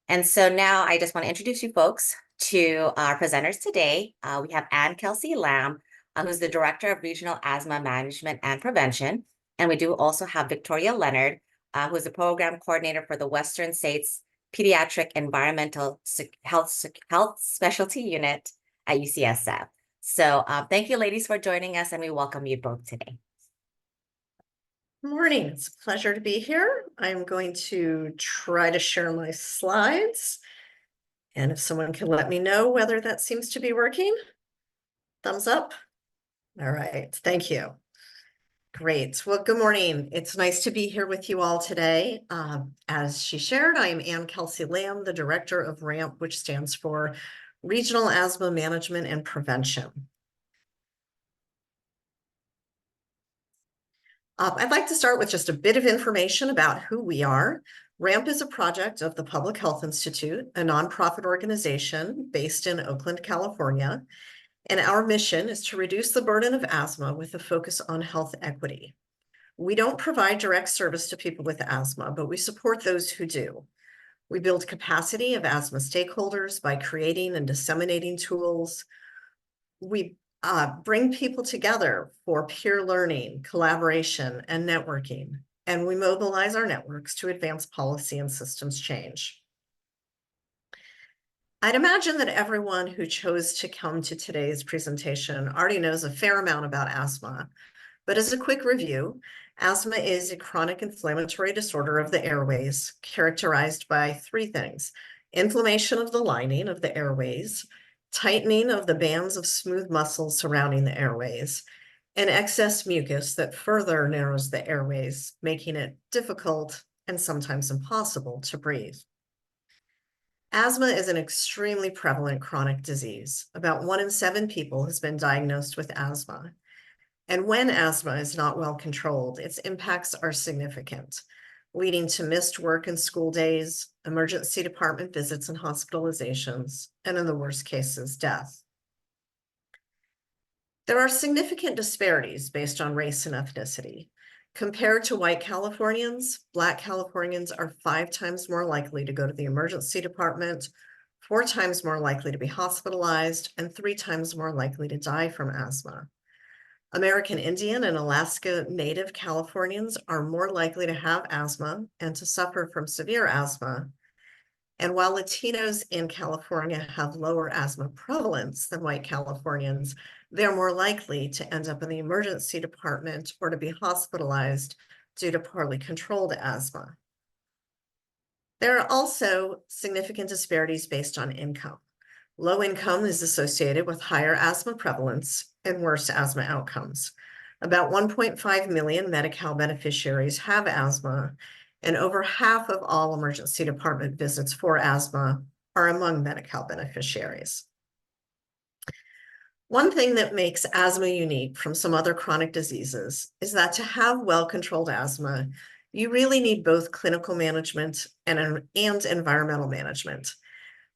And so now I just want to introduce you folks to our presenters today. We have Kelsey Lamb, who's the Director of Regional Asthma Management and Prevention. And we do also have Victoria Leonard, who is the Program Coordinator for the Western States Pediatric Environmental Health Specialty Unit at UCSF. So thank you, ladies, for joining us, and we welcome you both today. Good morning. It's a pleasure to be here. I'm going to try to share my slides. And if someone can let me know whether that seems to be working. Thumbs up. All right. Thank you. Great. Well, good morning. It's nice to be here with you all today. As she shared, I am Kelsey Lamb, the Director of RAMP, which stands for Regional Asthma Management and Prevention. I'd like to start with just a bit of information about who we are. RAMP is a project of the Public Health Institute, a nonprofit organization based in Oakland, California. And our mission is to reduce the burden of asthma with a focus on health equity. We don't provide direct service to people with asthma, but we support those who do. We build capacity of asthma stakeholders by creating and disseminating tools. We bring people together for peer learning, collaboration, and networking, and we mobilize our networks to advance policy and systems change. I'd imagine that everyone who chose to come to today's presentation already knows a fair amount about asthma, but as a quick review, asthma is a chronic inflammatory disorder of the airways characterized by three things: inflammation of the lining of the airways, tightening of the bands of smooth muscles surrounding the airways, and excess mucus that further narrows the airways, making it difficult and sometimes impossible to breathe. Asthma is an extremely prevalent chronic disease. About 1 in 7 people has been diagnosed with asthma. And when asthma is not well controlled, its impacts are significant, leading to missed work and school days, emergency department visits and hospitalizations, and in the worst cases, death. There are significant disparities based on race and ethnicity. Compared to white Californians, Black Californians are 5 times more likely to go to the emergency department, 4 times more likely to be hospitalized, and 3 times more likely to die from asthma. American Indian and Alaska Native Californians are more likely to have asthma and to suffer from severe asthma. And while Latinos in California have lower asthma prevalence than white Californians, they're more likely to end up in the emergency department or to be hospitalized due to poorly controlled asthma. There are also significant disparities based on income. Low income is associated with higher asthma prevalence and worse asthma outcomes. About 1.5 million Medi-Cal beneficiaries have asthma, and over half of all emergency department visits for asthma are among Medi-Cal beneficiaries. One thing that makes asthma unique from some other chronic diseases is that to have well-controlled asthma, you really need both clinical management and environmental management.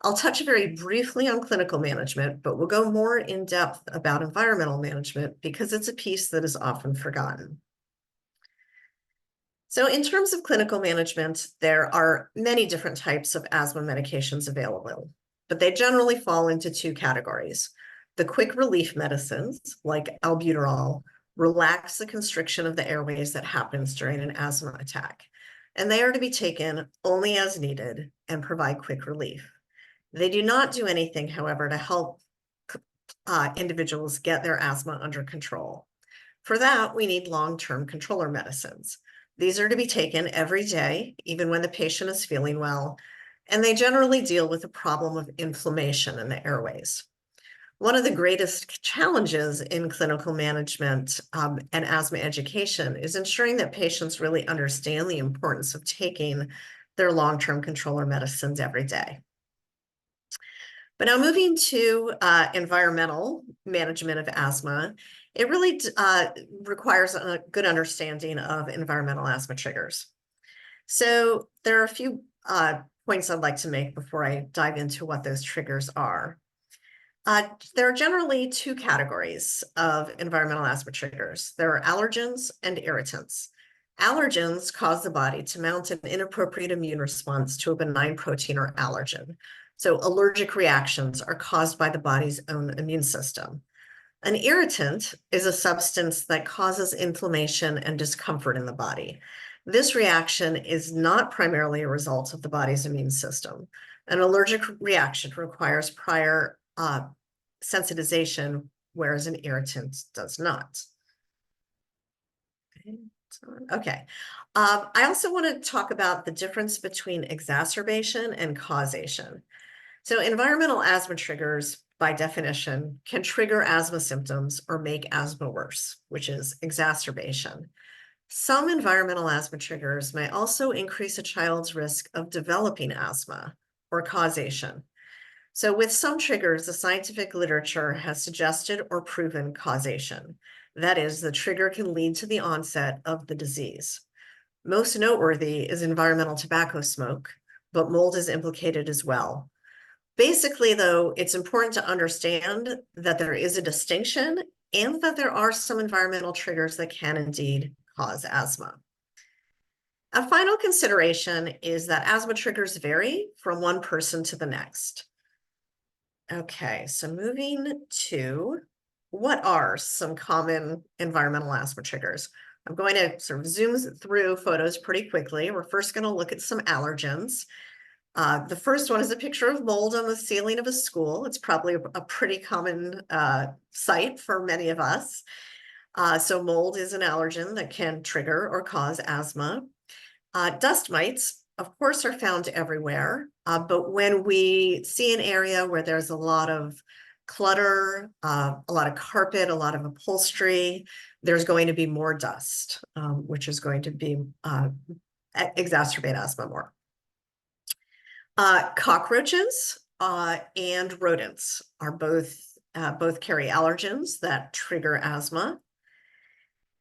I'll touch very briefly on clinical management, but we'll go more in depth about environmental management because it's a piece that is often forgotten. So in terms of clinical management, there are many different types of asthma medications available, but they generally fall into 2 categories. The quick relief medicines, like albuterol, relax the constriction of the airways that happens during an asthma attack, and they are to be taken only as needed and provide quick relief. They do not do anything, however, to help individuals get their asthma under control. For that, we need long-term controller medicines. These are to be taken every day, even when the patient is feeling well, and they generally deal with the problem of inflammation in the airways. One of the greatest challenges in clinical management and asthma education is ensuring that patients really understand the importance of taking their long-term controller medicines every day. But now moving to environmental management of asthma, it really requires a good understanding of environmental asthma triggers. So there are a few points I'd like to make before I dive into what those triggers are. There are generally 2 categories of environmental asthma triggers. There are allergens and irritants. Allergens cause the body to mount an inappropriate immune response to a benign protein or allergen. So allergic reactions are caused by the body's own immune system. An irritant is a substance that causes inflammation and discomfort in the body. This reaction is not primarily a result of the body's immune system. An allergic reaction requires prior sensitization, whereas an irritant does not. Okay. I also want to talk about the difference between exacerbation and causation. So environmental asthma triggers, by definition, can trigger asthma symptoms or make asthma worse, which is exacerbation. Some environmental asthma triggers may also increase a child's risk of developing asthma, or causation. So with some triggers, the scientific literature has suggested or proven causation. That is, the trigger can lead to the onset of the disease. Most noteworthy is environmental tobacco smoke, but mold is implicated as well. Basically, though, it's important to understand that there is a distinction and that there are some environmental triggers that can indeed cause asthma. A final consideration is that asthma triggers vary from one person to the next. Okay, so moving to what are some common environmental asthma triggers? I'm going to sort of zoom through photos pretty quickly. We're first going to look at some allergens. The first one is a picture of mold on the ceiling of a school. It's probably a pretty common sight for many of us. So mold is an allergen that can trigger or cause asthma. Dust mites, of course, are found everywhere, but when we see an area where there's a lot of clutter, a lot of carpet, a lot of upholstery, there's going to be more dust, which is going to be exacerbate asthma more. Cockroaches and rodents are both carry allergens that trigger asthma,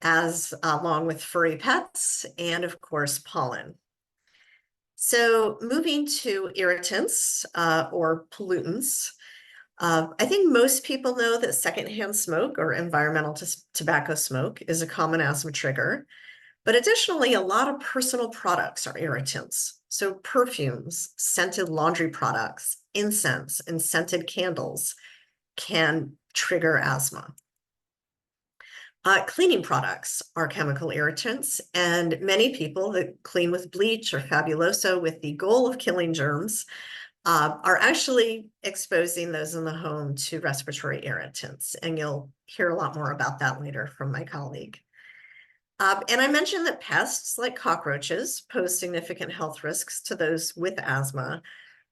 as along with furry pets and, of course, pollen. So moving to irritants or pollutants, I think most people know that secondhand smoke or environmental tobacco smoke is a common asthma trigger. But additionally, a lot of personal products are irritants. So perfumes, scented laundry products, incense, and scented candles can trigger asthma. Cleaning products are chemical irritants, and many people that clean with bleach or Fabuloso with the goal of killing germs are actually exposing those in the home to respiratory irritants. And you'll hear a lot more about that later from my colleague. And I mentioned that pests like cockroaches pose significant health risks to those with asthma,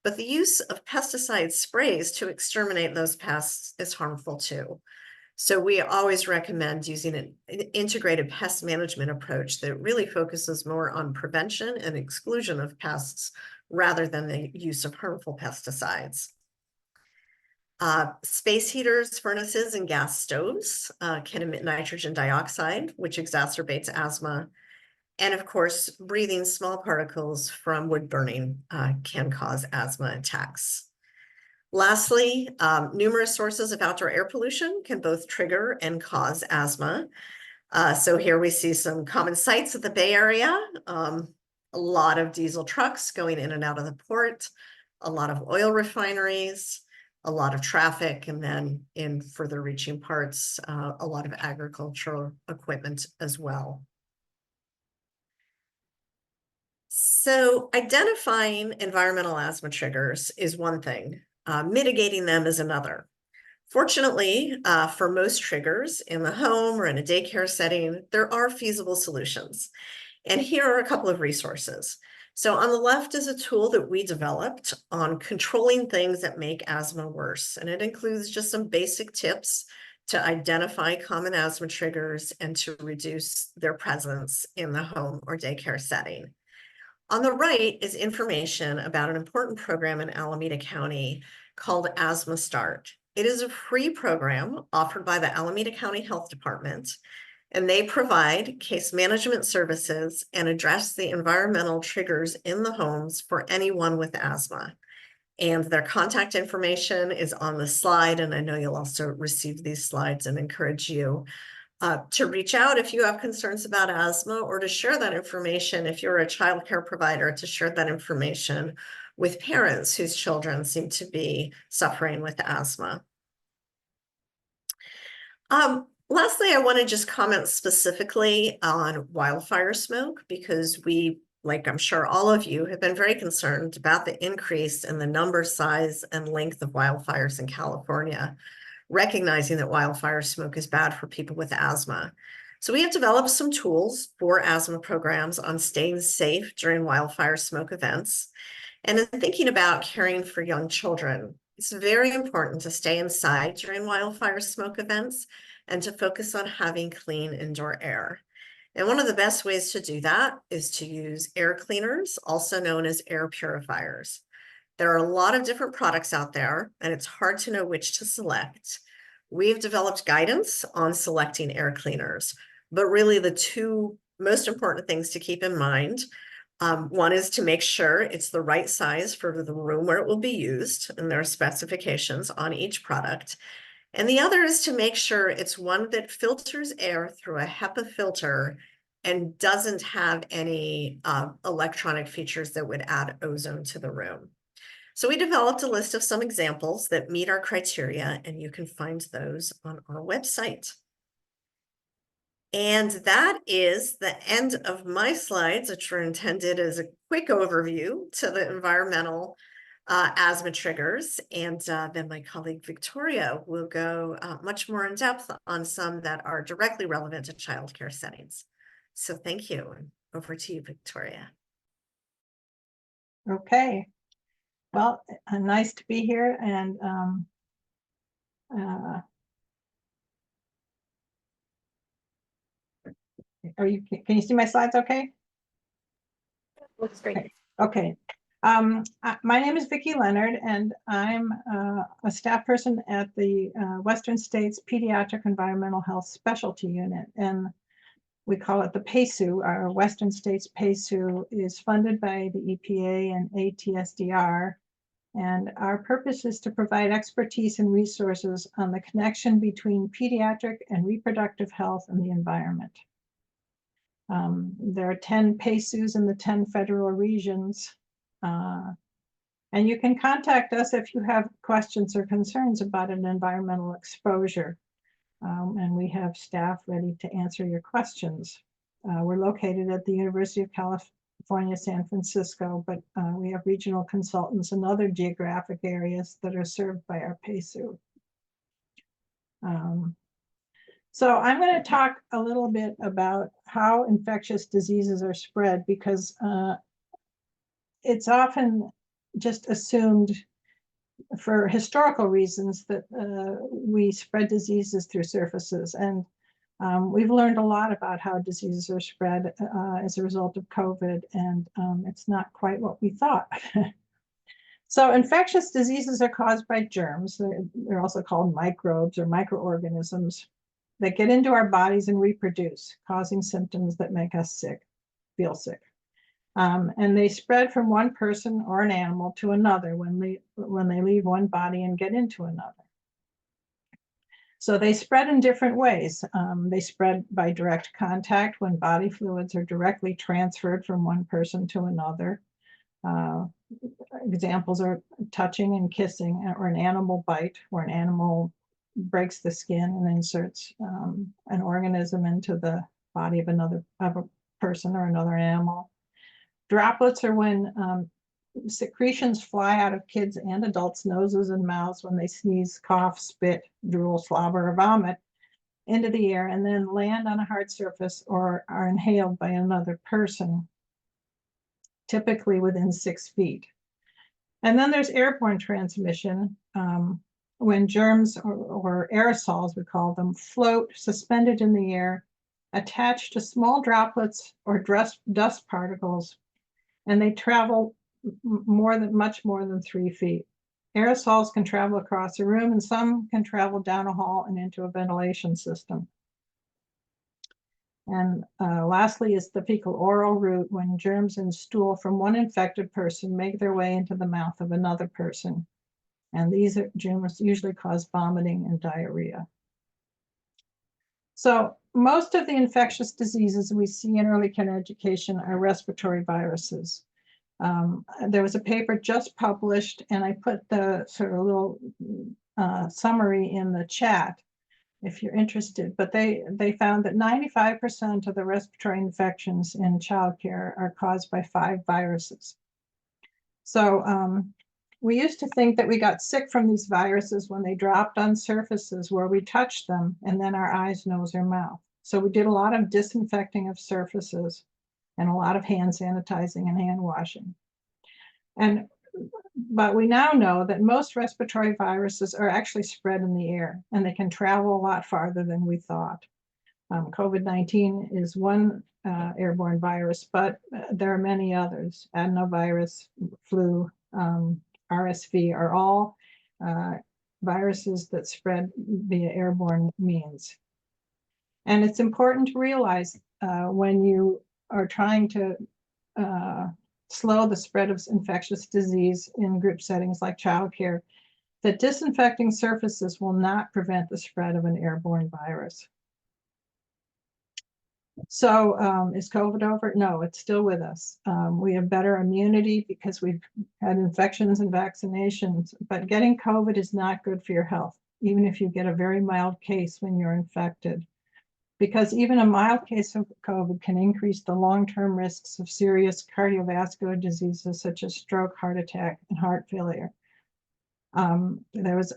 but the use of pesticide sprays to exterminate those pests is harmful too. So we always recommend using an integrated pest management approach that really focuses more on prevention and exclusion of pests rather than the use of harmful pesticides. Space heaters, furnaces, and gas stoves can emit nitrogen dioxide, which exacerbates asthma. And of course, breathing small particles from wood burning can cause asthma attacks. Lastly, numerous sources of outdoor air pollution can both trigger and cause asthma. So here we see some common sights at the Bay Area. A lot of diesel trucks going in and out of the port, a lot of oil refineries, a lot of traffic, and then in further reaching parts, a lot of agricultural equipment as well. So identifying environmental asthma triggers is one thing, mitigating them is another. Fortunately, for most triggers in the home or in a daycare setting, there are feasible solutions. And here are a couple of resources. So on the left is a tool that we developed on controlling things that make asthma worse. And it includes just some basic tips to identify common asthma triggers and to reduce their presence in the home or daycare setting. On the right is information about an important program in Alameda County called Asthma Start. It is a free program offered by the Alameda County Health Department, and they provide case management services and address the environmental triggers in the homes for anyone with asthma. And their contact information is on the slide, and I know you'll also receive these slides and encourage you to reach out if you have concerns about asthma, or to share that information if you're a child care provider, to share that information with parents whose children seem to be suffering with asthma. Lastly, I want to just comment specifically on wildfire smoke, because we, like I'm sure all of you, have been very concerned about the increase in the number, size, and length of wildfires in California, recognizing that wildfire smoke is bad for people with asthma. So we have developed some tools for asthma programs on staying safe during wildfire smoke events. And in thinking about caring for young children, it's very important to stay inside during wildfire smoke events and to focus on having clean indoor air. And one of the best ways to do that is to use air cleaners, also known as air purifiers. There are a lot of different products out there, and it's hard to know which to select. We've developed guidance on selecting air cleaners, but really the two most important things to keep in mind, one is to make sure it's the right size for the room where it will be used, and there are specifications on each product. And the other is to make sure it's one that filters air through a HEPA filter and doesn't have any electronic features that would add ozone to the room. So we developed a list of some examples that meet our criteria, and you can find those on our website. And that is the end of my slides, which were intended as a quick overview to the environmental asthma triggers. And then my colleague Victoria will go much more in depth on some that are directly relevant to childcare settings. So thank you. And over to you, Victoria. Okay. Well, nice to be here. And can you see my slides okay? Looks great. Okay. My name is Vicki Leonard, and I'm a staff person at the Western States Pediatric Environmental Health Specialty Unit, and we call it the PACU. Our Western States PACU is funded by the EPA and ATSDR, and our purpose is to provide expertise and resources on the connection between pediatric and reproductive health and the environment. There are 10 PACUs in the 10 federal regions. And you can contact us if you have questions or concerns about an environmental exposure. And we have staff ready to answer your questions. We're located at the University of California, San Francisco, but we have regional consultants in other geographic areas that are served by our PACU. So I'm going to talk a little bit about how infectious diseases are spread, because it's often just assumed for historical reasons that we spread diseases through surfaces. And we've learned a lot about how diseases are spread as a result of COVID, and it's not quite what we thought. So infectious diseases are caused by germs. They're also called microbes or microorganisms that get into our bodies and reproduce, causing symptoms that make us sick, feel sick. And they spread from one person or an animal to another when they leave one body and get into another. So they spread in different ways. They spread by direct contact, when body fluids are directly transferred from one person to another. Examples are touching and kissing, or an animal bite, where an animal breaks the skin and inserts an organism into the body of a person or another animal. Droplets are when secretions fly out of kids' and adults' noses and mouths when they sneeze, cough, spit, drool, slobber, or vomit into the air, and then land on a hard surface or are inhaled by another person, typically within 6 feet. And then there's airborne transmission, when germs or aerosols, we call them, float suspended in the air, attached to small droplets or dust particles, and they travel much more than 3 feet. Aerosols can travel across a room, and some can travel down a hall and into a ventilation system. And lastly is the fecal-oral route, when germs and stool from one infected person make their way into the mouth of another person. And these germs usually cause vomiting and diarrhea. So most of the infectious diseases we see in early care education are respiratory viruses. There was a paper just published, and I put the sort of little summary in the chat if you're interested, but they found that 95% of the respiratory infections in childcare are caused by 5 viruses. So we used to think that we got sick from these viruses when they dropped on surfaces where we touched them, and then our eyes, nose, or mouth. So we did a lot of disinfecting of surfaces and a lot of hand sanitizing and hand washing. But we now know that most respiratory viruses are actually spread in the air, and they can travel a lot farther than we thought. COVID-19 is one airborne virus, but there are many others. Adenovirus, flu, RSV are all viruses that spread via airborne means. And it's important to realize when you are trying to slow the spread of infectious disease in group settings like childcare, that disinfecting surfaces will not prevent the spread of an airborne virus. So is COVID over? No, it's still with us. We have better immunity because we've had infections and vaccinations, but getting COVID is not good for your health, even if you get a very mild case when you're infected. Because even a mild case of COVID can increase the long-term risks of serious cardiovascular diseases such as stroke, heart attack, and heart failure. There was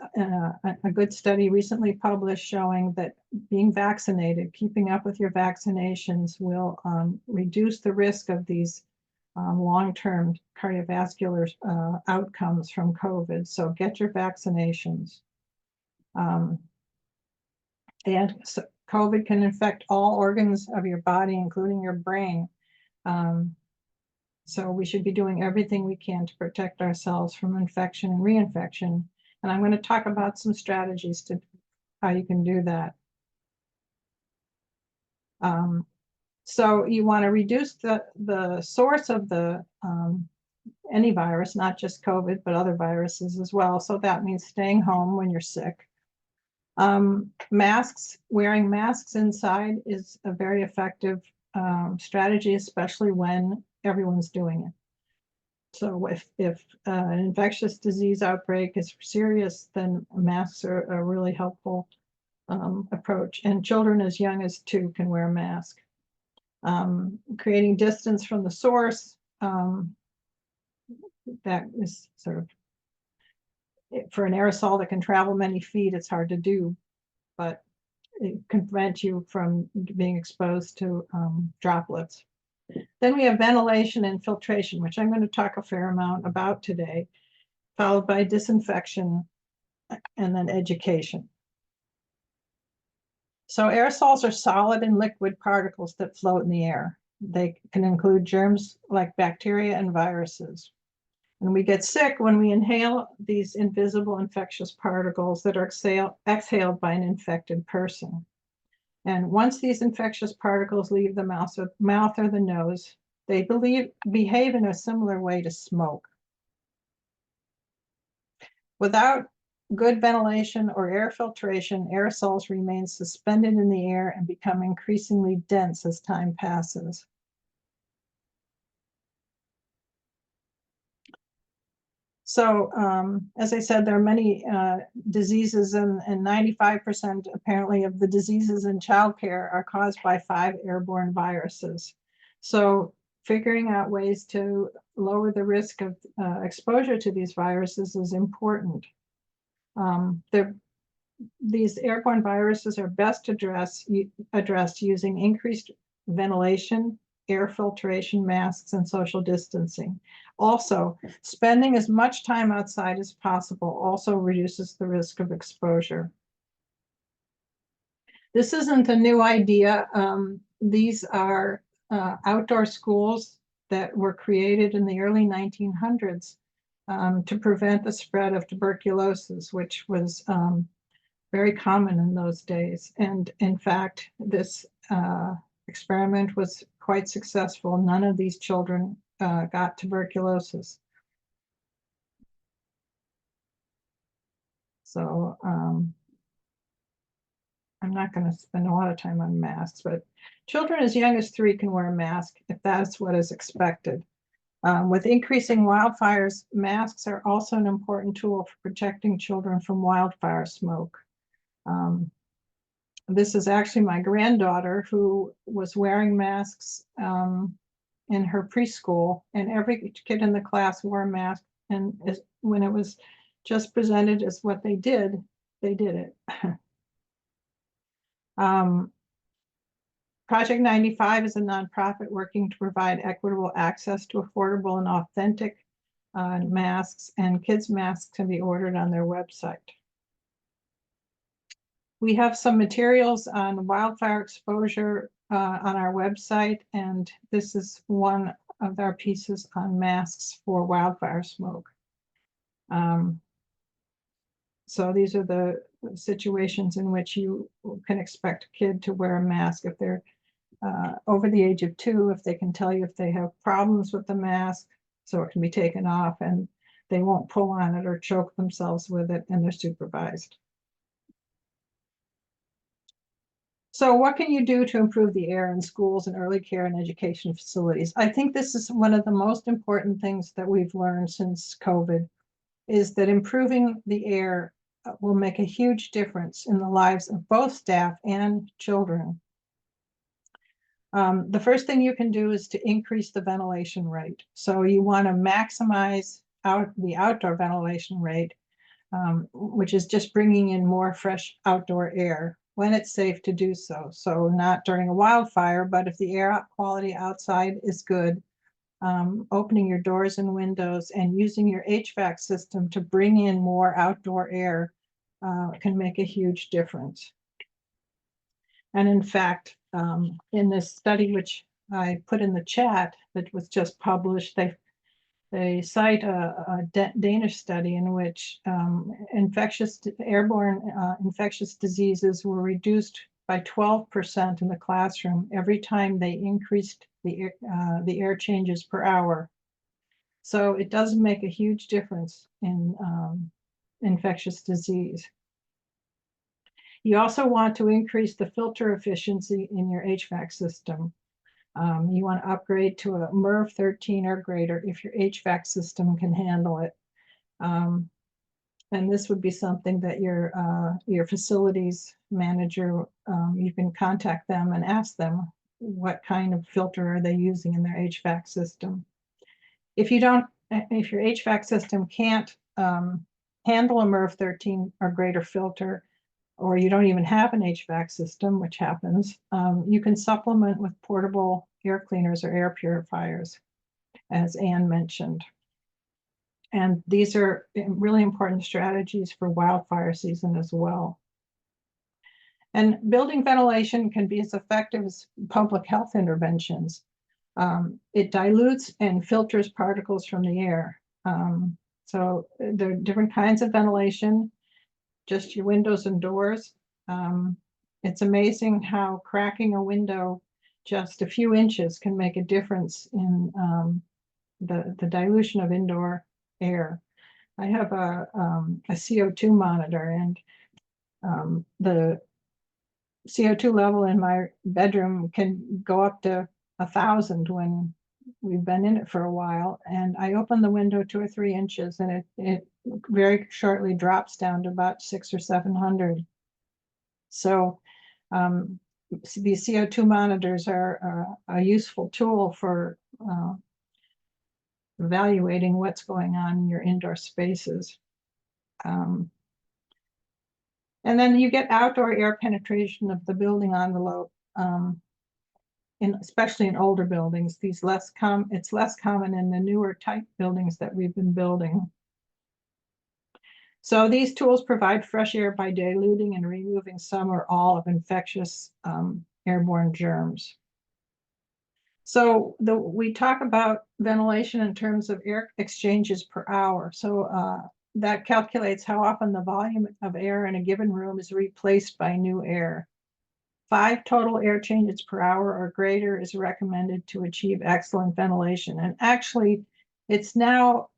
a good study recently published showing that being vaccinated, keeping up with your vaccinations will reduce the risk of these long-term cardiovascular outcomes from COVID. So get your vaccinations. And so COVID can infect all organs of your body, including your brain. So we should be doing everything we can to protect ourselves from infection and reinfection. And I'm going to talk about some strategies to how you can do that. So you want to reduce the source of the any virus, not just COVID, but other viruses as well. So that means staying home when you're sick. Masks, wearing masks inside is a very effective strategy, especially when everyone's doing it. So if an infectious disease outbreak is serious, then masks are a really helpful approach. And children as young as 2 can wear a mask. Creating distance from the source, that is sort of, for an aerosol that can travel many feet, it's hard to do, but it can prevent you from being exposed to droplets. Then we have ventilation and filtration, which I'm going to talk a fair amount about today, followed by disinfection and then education. So aerosols are solid and liquid particles that float in the air. They can include germs like bacteria and viruses. And we get sick when we inhale these invisible infectious particles that are exhaled by an infected person. And once these infectious particles leave the mouth or the nose, they behave in a similar way to smoke. Without good ventilation or air filtration, aerosols remain suspended in the air and become increasingly dense as time passes. So as I said, there are many diseases, and 95% apparently of the diseases in childcare are caused by 5 airborne viruses. So figuring out ways to lower the risk of exposure to these viruses is important. These airborne viruses are best addressed using increased ventilation, air filtration, masks, and social distancing. Also, spending as much time outside as possible also reduces the risk of exposure. This isn't a new idea. These are outdoor schools that were created in the early 1900s to prevent the spread of tuberculosis, which was very common in those days. And in fact, this experiment was quite successful. None of these children got tuberculosis. So I'm not going to spend a lot of time on masks, but children as young as 3 can wear a mask if that's what is expected. With increasing wildfires, masks are also an important tool for protecting children from wildfire smoke. This is actually my granddaughter who was wearing masks in her preschool, and every kid in the class wore a mask. And when it was just presented as what they did it. Project 95 is a nonprofit working to provide equitable access to affordable and authentic masks, and kids' masks can be ordered on their website. We have some materials on wildfire exposure on our website, and this is one of our pieces on masks for wildfire smoke. So these are the situations in which you can expect a kid to wear a mask if they're over the age of 2, if they can tell you if they have problems with the mask, so it can be taken off and they won't pull on it or choke themselves with it, and they're supervised. So what can you do to improve the air in schools and early care and education facilities? I think this is one of the most important things that we've learned since COVID, is that improving the air will make a huge difference in the lives of both staff and children. The first thing you can do is to increase the ventilation rate. So you want to maximize the outdoor ventilation rate, which is just bringing in more fresh outdoor air when it's safe to do so. So not during a wildfire, but if the air quality outside is good, opening your doors and windows and using your HVAC system to bring in more outdoor air can make a huge difference. And in fact, in this study, which I put in the chat that was just published, they cite a Danish study in which airborne infectious diseases were reduced by 12% in the classroom every time they increased the air changes per hour. So it does make a huge difference in infectious disease. You also want to increase the filter efficiency in your HVAC system. You want to upgrade to a MERV 13 or greater if your HVAC system can handle it. And this would be something that your facilities manager, you can contact them and ask them what kind of filter are they using in their HVAC system. If your HVAC system can't handle a MERV 13 or greater filter, or you don't even have an HVAC system, which happens, you can supplement with portable air cleaners or air purifiers, as Anne mentioned. And these are really important strategies for wildfire season as well. And building ventilation can be as effective as public health interventions. It dilutes and filters particles from the air. So there are different kinds of ventilation, just your windows and doors. It's amazing how cracking a window just a few inches can make a difference in the dilution of indoor air. I have a CO2 monitor, and the CO2 level in my bedroom can go up to 1,000 when we've been in it for a while. And I open the window 2 or 3 inches, and it very shortly drops down to about 600 or 700. So these CO2 monitors are a useful tool for evaluating what's going on in your indoor spaces. And then you get outdoor air penetration of the building envelope, especially in older buildings. It's less common in the newer type buildings that we've been building. So these tools provide fresh air by diluting and removing some or all of infectious airborne germs. So we talk about ventilation in terms of air exchanges per hour. So that calculates how often the volume of air in a given room is replaced by new air. 5 total air changes per hour or greater is recommended to achieve excellent ventilation. And actually, it's now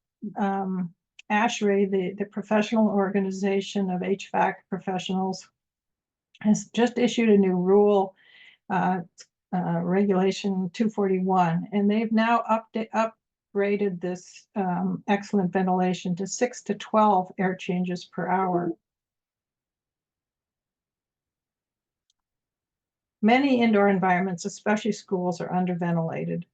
ASHRAE, the professional organization of HVAC professionals, has just issued a new rule, Regulation 241, and they've now upgraded this excellent ventilation to 6 to 12 air changes per hour. Many indoor environments, especially schools, are underventilated.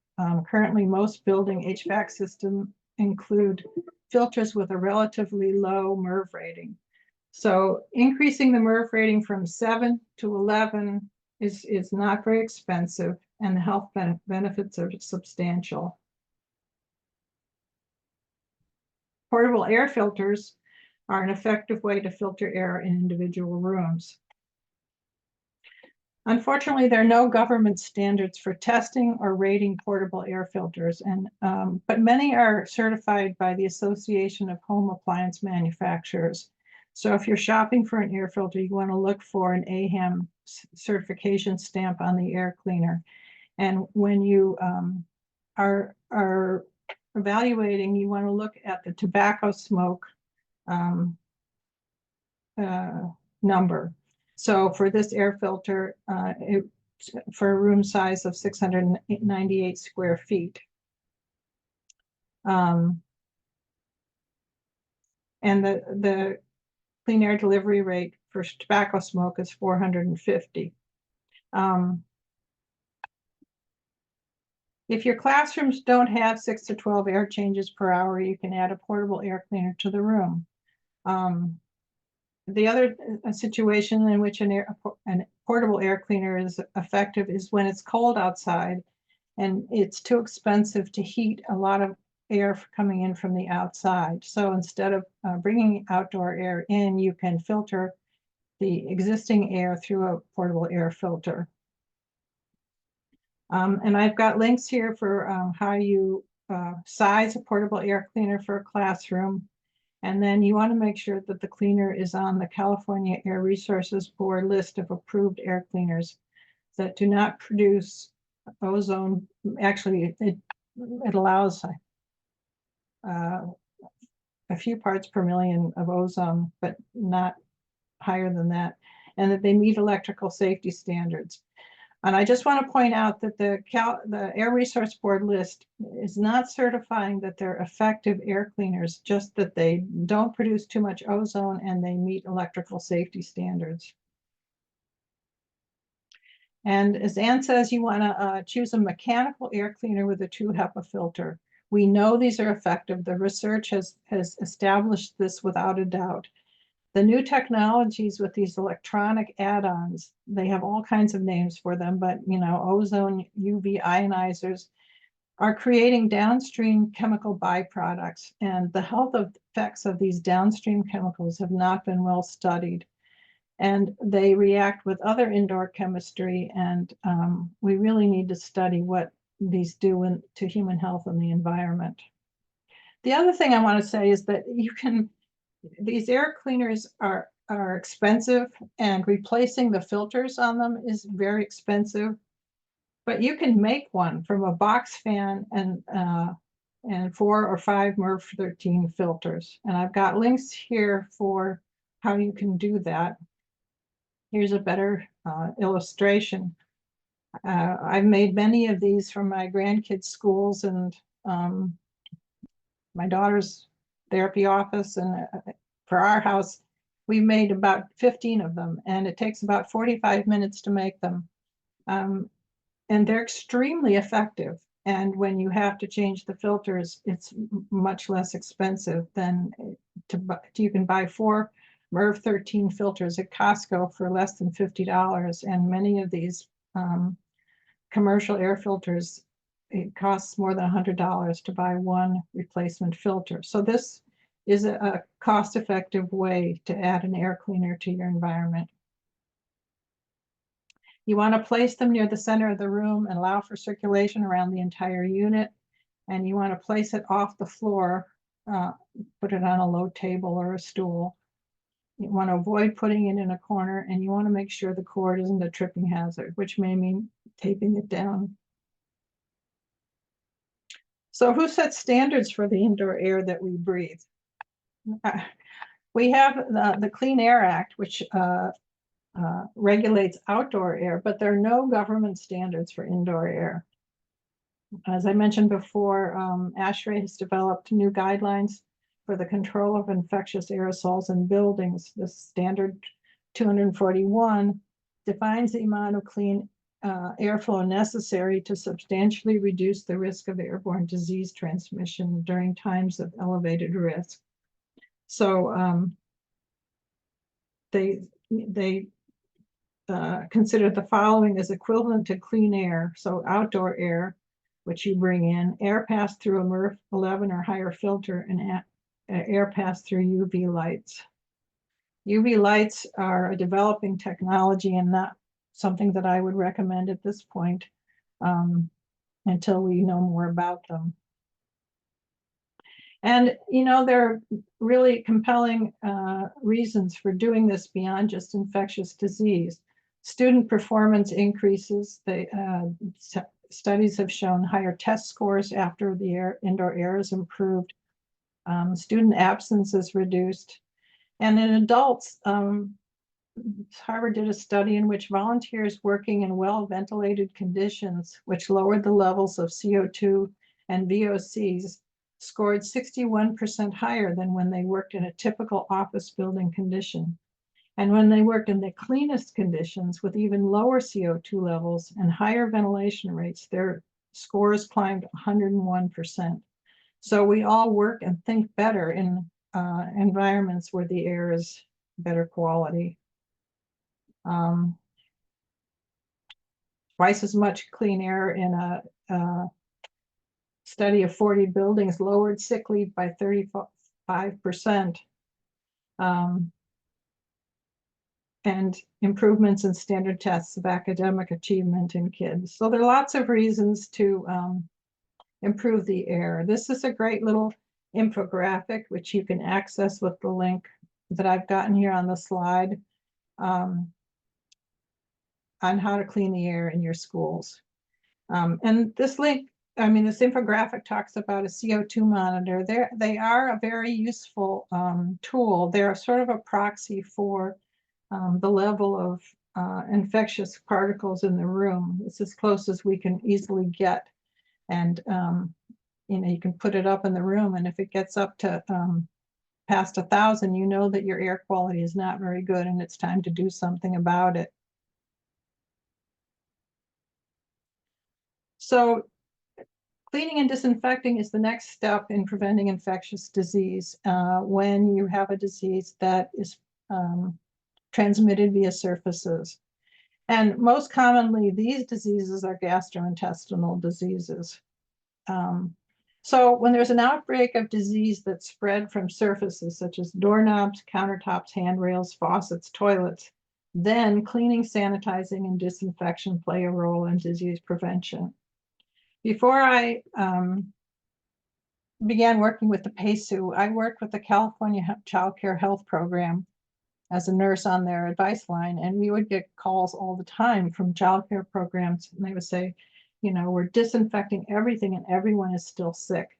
Currently, most building HVAC systems include filters with a relatively low MERV rating. So increasing the MERV rating from 7 to 11 is not very expensive, and the health benefits are substantial. Portable air filters are an effective way to filter air in individual rooms. Unfortunately, there are no government standards for testing or rating portable air filters, but many are certified by the Association of Home Appliance Manufacturers. So if you're shopping for an air filter, you want to look for an AHAM certification stamp on the air cleaner. And when you are evaluating, you want to look at the tobacco smoke number. So for this air filter, for a room size of 698 square feet. And the clean air delivery rate for tobacco smoke is 450. If your classrooms don't have 6 to 12 air changes per hour, you can add a portable air cleaner to the room. The other situation in which an portable air cleaner is effective is when it's cold outside and it's too expensive to heat a lot of air coming in from the outside. So instead of bringing outdoor air in, you can filter the existing air through a portable air filter. And I've got links here for how you size a portable air cleaner for a classroom. And then you want to make sure that the cleaner is on the California Air Resources Board list of approved air cleaners that do not produce ozone. Actually, it allows a few parts per million of ozone, but not higher than that, and that they meet electrical safety standards. And I just want to point out that the Air Resource Board list is not certifying that they're effective air cleaners, just that they don't produce too much ozone and they meet electrical safety standards. And as Ann says, you want to choose a mechanical air cleaner with a true HEPA filter. We know these are effective. The research has established this without a doubt. The new technologies with these electronic add-ons, they have all kinds of names for them, but ozone, UV ionizers are creating downstream chemical byproducts, and the health effects of these downstream chemicals have not been well studied. And they react with other indoor chemistry, and we really need to study what these do to human health and the environment. The other thing I want to say is that these air cleaners are expensive, and replacing the filters on them is very expensive. But you can make one from a box fan and 4 or 5 MERV 13 filters. And I've got links here for how you can do that. Here's a better illustration. I've made many of these from my grandkids' schools and my daughter's therapy office, and for our house, we made about 15 of them, and it takes about 45 minutes to make them. And they're extremely effective. And when you have to change the filters, it's much less expensive than you can buy 4 MERV 13 filters at Costco for less than $50. And many of these commercial air filters, it costs more than $100 to buy one replacement filter. So this is a cost-effective way to add an air cleaner to your environment. You want to place them near the center of the room and allow for circulation around the entire unit. And you want to place it off the floor, put it on a low table or a stool. You want to avoid putting it in a corner, and you want to make sure the cord isn't a tripping hazard, which may mean taping it down. So who sets standards for the indoor air that we breathe? We have the Clean Air Act, which regulates outdoor air, but there are no government standards for indoor air. As I mentioned before, ASHRAE has developed new guidelines for the control of infectious aerosols in buildings. The standard 241 defines the amount of clean airflow necessary to substantially reduce the risk of airborne disease transmission during times of elevated risk. So they consider the following as equivalent to clean air. So outdoor air, which you bring in, air passed through a MERV 11 or higher filter, and air passed through UV lights. UV lights are a developing technology and not something that I would recommend at this point until we know more about them. And, you know, there are really compelling reasons for doing this beyond just infectious disease. Student performance increases. Studies have shown higher test scores after the indoor air is improved. Student absence is reduced. And in adults, Harvard did a study in which volunteers working in well-ventilated conditions, which lowered the levels of CO2 and VOCs, scored 61% higher than when they worked in a typical office building condition. And when they worked in the cleanest conditions with even lower CO2 levels and higher ventilation rates, their scores climbed 101%. So we all work and think better in environments where the air is better quality. Twice as much clean air in a study of 40 buildings lowered sick leave by 35%. And improvements in standard tests of academic achievement in kids. So there are lots of reasons to improve the air. This is a great little infographic, which you can access with the link that I've gotten here on the slide on how to clean the air in your schools. And this link, this infographic talks about a CO2 monitor. They are a very useful tool. They're sort of a proxy for the level of infectious particles in the room. It's as close as we can easily get. And, you can put it up in the room, and if it gets up to past 1,000, you know that your air quality is not very good and it's time to do something about it. So cleaning and disinfecting is the next step in preventing infectious disease when you have a disease that is transmitted via surfaces. And most commonly, these diseases are gastrointestinal diseases. So when there's an outbreak of disease that's spread from surfaces such as doorknobs, countertops, handrails, faucets, toilets, then cleaning, sanitizing, and disinfection play a role in disease prevention. Before I began working with the PACU, I worked with the California Child Care Health Program as a nurse on their advice line, and we would get calls all the time from child care programs, and they would say, we're disinfecting everything and everyone is still sick.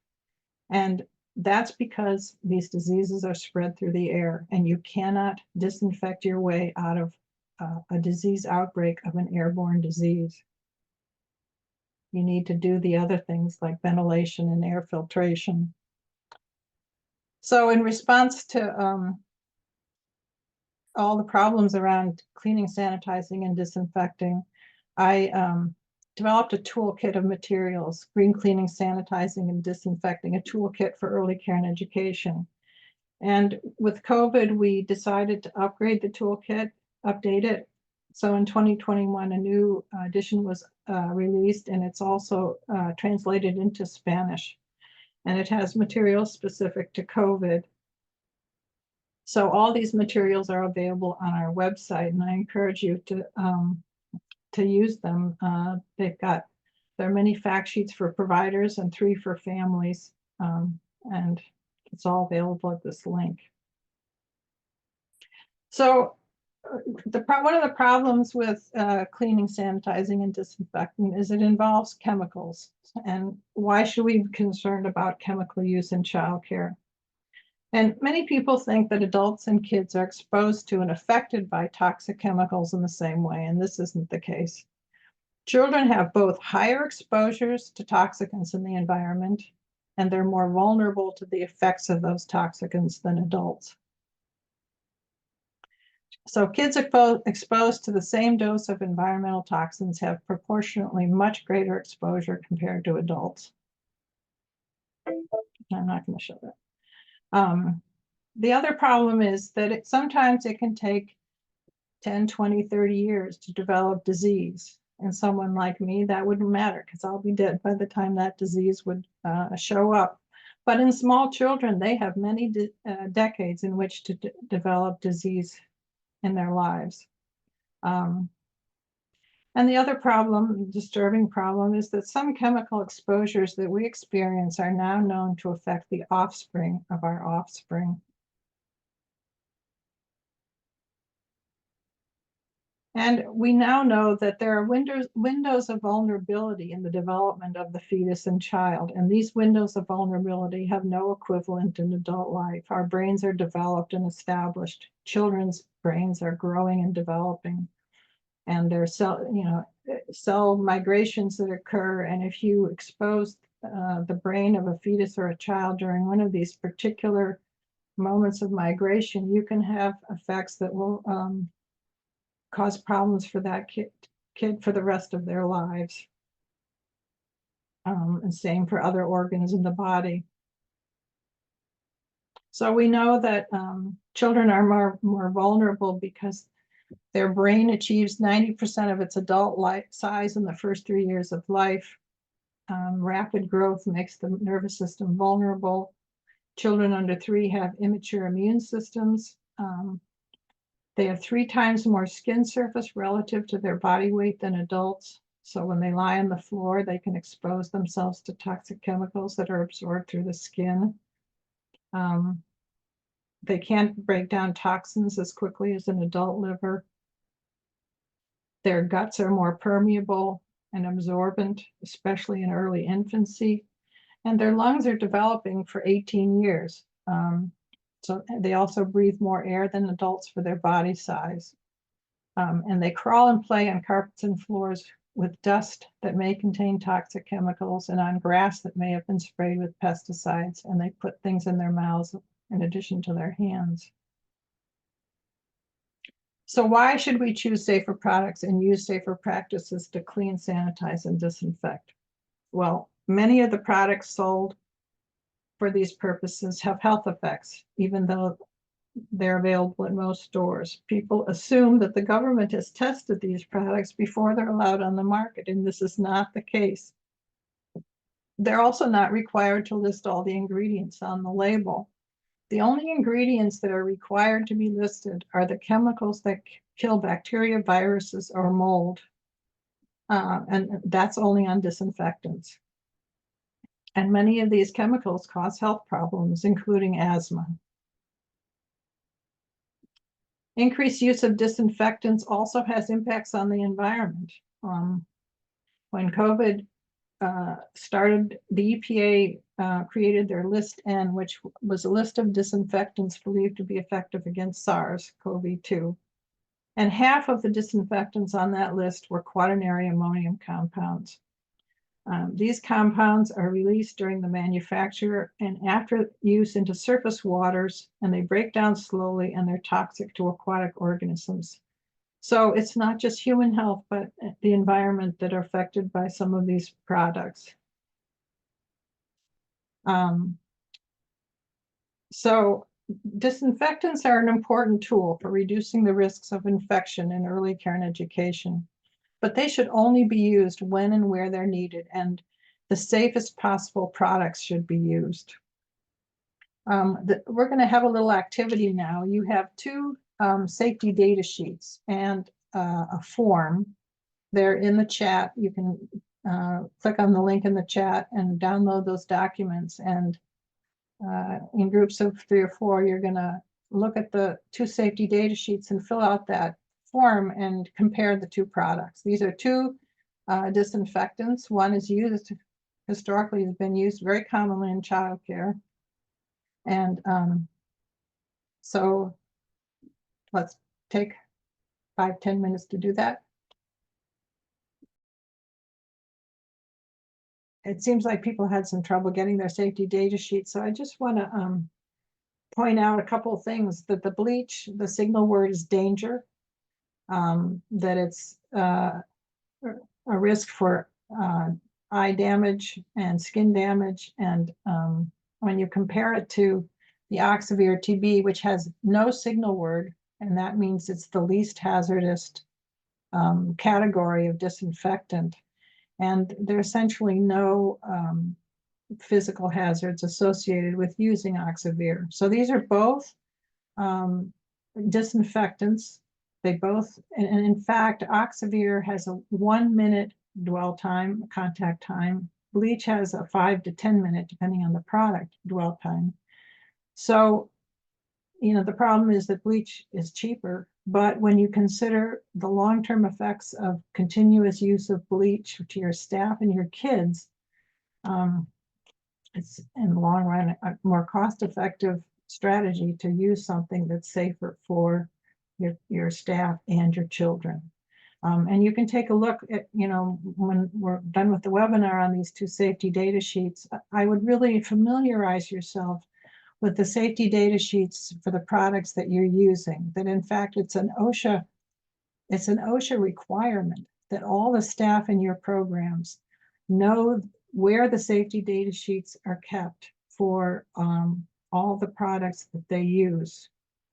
And that's because these diseases are spread through the air, and you cannot disinfect your way out of a disease outbreak of an airborne disease. You need to do the other things like ventilation and air filtration. So in response to all the problems around cleaning, sanitizing, and disinfecting, I developed a toolkit of materials: green cleaning, sanitizing, and disinfecting, a toolkit for early care and education. And with COVID, we decided to upgrade the toolkit, update it. So in 2021, a new edition was released, and it's also translated into Spanish. And it has materials specific to COVID. So all these materials are available on our website, and I encourage you to use them. There are many fact sheets for providers and 3 for families, and it's all available at this link. So one of the problems with cleaning, sanitizing, and disinfecting is it involves chemicals. And why should we be concerned about chemical use in childcare? And many people think that adults and kids are exposed to and affected by toxic chemicals in the same way, and this isn't the case. Children have both higher exposures to toxicants in the environment, and they're more vulnerable to the effects of those toxicants than adults. So kids exposed to the same dose of environmental toxins have proportionately much greater exposure compared to adults. I'm not going to show that. The other problem is that sometimes it can take 10, 20, 30 years to develop disease. And someone like me, that wouldn't matter because I'll be dead by the time that disease would show up. But in small children, they have many decades in which to develop disease in their lives. And the other problem, disturbing problem, is that some chemical exposures that we experience are now known to affect the offspring of our offspring. And we now know that there are windows of vulnerability in the development of the fetus and child, and these windows of vulnerability have no equivalent in adult life. Our brains are developed and established. Children's brains are growing and developing, and there's cell migrations that occur. And if you expose the brain of a fetus or a child during one of these particular moments of migration, you can have effects that will cause problems for that kid for the rest of their lives. And same for other organs in the body. So we know that children are more vulnerable because their brain achieves 90% of its adult size in the first 3 years of life. Rapid growth makes the nervous system vulnerable. Children under 3 have immature immune systems. They have 3 times more skin surface relative to their body weight than adults. So when they lie on the floor, they can expose themselves to toxic chemicals that are absorbed through the skin. They can't break down toxins as quickly as an adult liver. Their guts are more permeable and absorbent, especially in early infancy. And their lungs are developing for 18 years. So they also breathe more air than adults for their body size. And they crawl and play on carpets and floors with dust that may contain toxic chemicals and on grass that may have been sprayed with pesticides, and they put things in their mouths in addition to their hands. So why should we choose safer products and use safer practices to clean, sanitize, and disinfect? Well, many of the products sold for these purposes have health effects, even though they're available at most stores. People assume that the government has tested these products before they're allowed on the market, and this is not the case. They're also not required to list all the ingredients on the label. The only ingredients that are required to be listed are the chemicals that kill bacteria, viruses, or mold. And that's only on disinfectants. And many of these chemicals cause health problems, including asthma. Increased use of disinfectants also has impacts on the environment. When COVID started, the EPA created their List N, which was a list of disinfectants believed to be effective against SARS-CoV-2. And half of the disinfectants on that list were quaternary ammonium compounds. These compounds are released during the manufacture and after use into surface waters, and they break down slowly, and they're toxic to aquatic organisms. So it's not just human health, but the environment that are affected by some of these products. So disinfectants are an important tool for reducing the risks of infection in early care and education, but they should only be used when and where they're needed, and the safest possible products should be used. We're going to have a little activity now. You have 2 safety data sheets and a form. They're in the chat. You can click on the link in the chat and download those documents. And in groups of 3 or 4, you're going to look at the 2 safety data sheets and fill out that form and compare the 2 products. These are 2 disinfectants. One is used, historically has been used very commonly in childcare. And So let's take 5-10 minutes to do that. It seems like people had some trouble getting their safety data sheet. So I just want to point out a couple of things. That the bleach, the signal word is danger, that it's a risk for eye damage and skin damage. And when you compare it to the Oxivir TB, which has no signal word, and that means it's the least hazardous category of disinfectant. And there are essentially no physical hazards associated with using Oxivir. So these are both disinfectants. They both, and in fact, Oxivir has a 1 minute dwell time, contact time. Bleach has a 5 to 10 minute, depending on the product, dwell time. So, you know, the problem is that bleach is cheaper, but when you consider the long-term effects of continuous use of bleach to your staff and your kids, it's in the long run a more cost-effective strategy to use something that's safer for your staff and your children. And you can take a look at, you know, when we're done with the webinar on these two safety data sheets, I would really familiarize yourself with the safety data sheets for the products that you're using, that in fact it's an OSHA requirement that all the staff in your programs know where the safety data sheets are kept for all the products that they use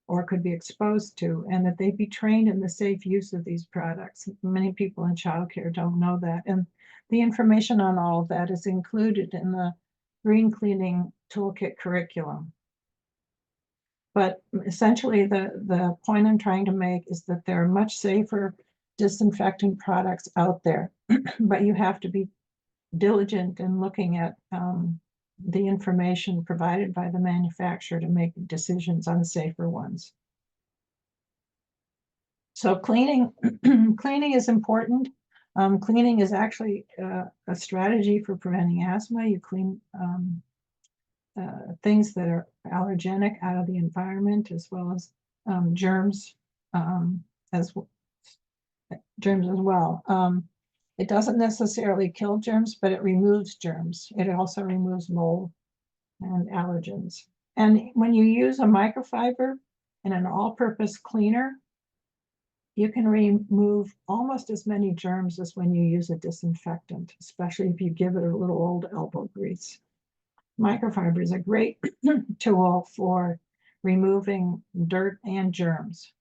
or could be exposed to, and that they be trained in the safe use of these products. Many people in childcare don't know that. And the information on all of that is included in the Green Cleaning Toolkit curriculum. But essentially, the point I'm trying to make is that there are much safer disinfectant products out there, but you have to be diligent in looking at the information provided by the manufacturer to make decisions on safer ones. So cleaning, cleaning is important. Cleaning is actually a strategy for preventing asthma. You clean things that are allergenic out of the environment, as well as germs as well. It doesn't necessarily kill germs, but it removes germs. It also removes mold and allergens. And when you use a microfiber and an all-purpose cleaner, you can remove almost as many germs as when you use a disinfectant, especially if you give it a little old elbow grease. Microfiber is a great tool for removing dirt and germs.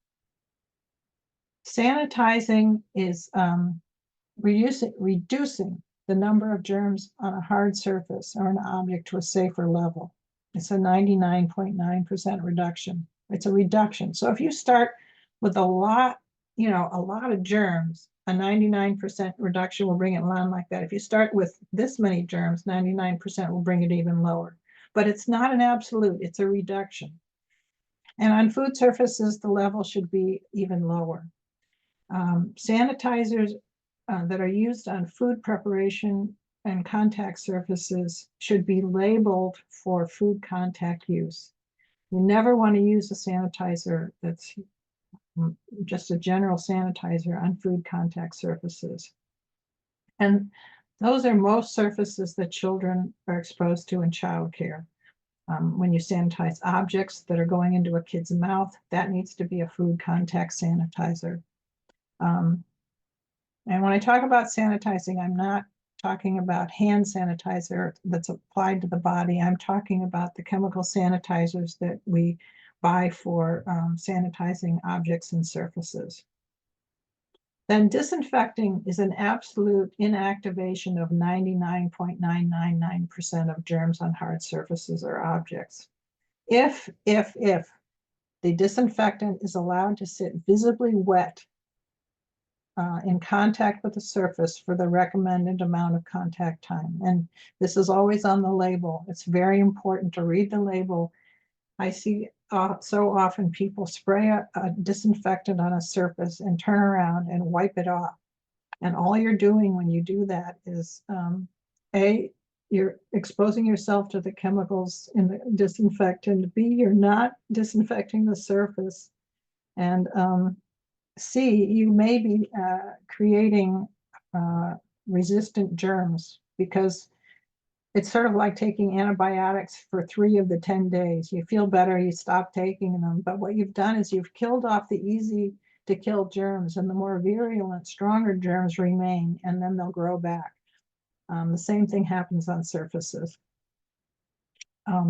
Sanitizing is reducing the number of germs on a hard surface or an object to a safer level. It's a 99.9% reduction. It's a reduction. So if you start with a lot, you know, a lot of germs, a 99% reduction will bring it down like that. If you start with this many germs, 99% will bring it even lower. But it's not an absolute, it's a reduction. And on food surfaces, the level should be even lower. Sanitizers that are used on food preparation and contact surfaces should be labeled for food contact use. You never want to use a sanitizer that's just a general sanitizer on food contact surfaces. And those are most surfaces that children are exposed to in childcare. When you sanitize objects that are going into a kid's mouth, that needs to be a food contact sanitizer. And when I talk about sanitizing, I'm not talking about hand sanitizer that's applied to the body. I'm talking about the chemical sanitizers that we buy for sanitizing objects and surfaces. Then disinfecting is an absolute inactivation of 99.999% of germs on hard surfaces or objects. If the disinfectant is allowed to sit visibly wet in contact with the surface for the recommended amount of contact time. And this is always on the label. It's very important to read the label. I see so often people spray a disinfectant on a surface and turn around and wipe it off. And all you're doing when you do that is, A, you're exposing yourself to the chemicals in the disinfectant. B, you're not disinfecting the surface. And C, you may be creating resistant germs, because it's sort of like taking antibiotics for 3 of the 10 days. You feel better, you stop taking them, but what you've done is you've killed off the easy to kill germs, and the more virulent, stronger germs remain, and then they'll grow back. The same thing happens on surfaces.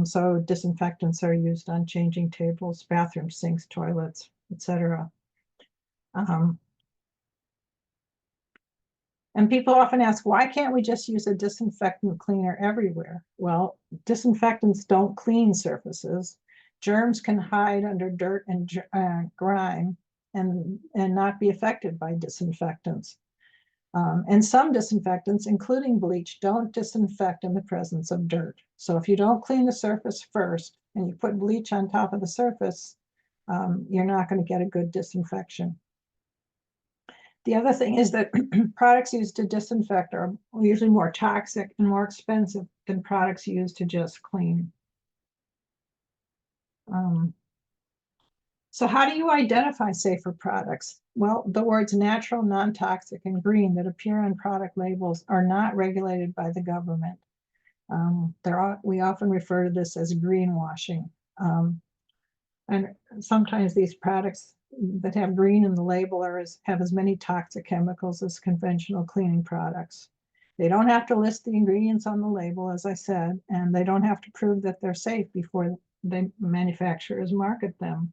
So disinfectants are used on changing tables, bathroom sinks, toilets, etc. And people often ask, why can't we just use a disinfectant cleaner everywhere? Well, disinfectants don't clean surfaces. Germs can hide under dirt and grime and not be affected by disinfectants. And some disinfectants, including bleach, don't disinfect in the presence of dirt. So if you don't clean the surface first and you put bleach on top of the surface, you're not going to get a good disinfection. The other thing is that products used to disinfect are usually more toxic and more expensive than products used to just clean. So how do you identify safer products? Well, the words natural, non-toxic, and green that appear on product labels are not regulated by the government. We often refer to this as greenwashing. And sometimes these products that have green in the label have as many toxic chemicals as conventional cleaning products. They don't have to list the ingredients on the label, as I said, and they don't have to prove that they're safe before the manufacturers market them.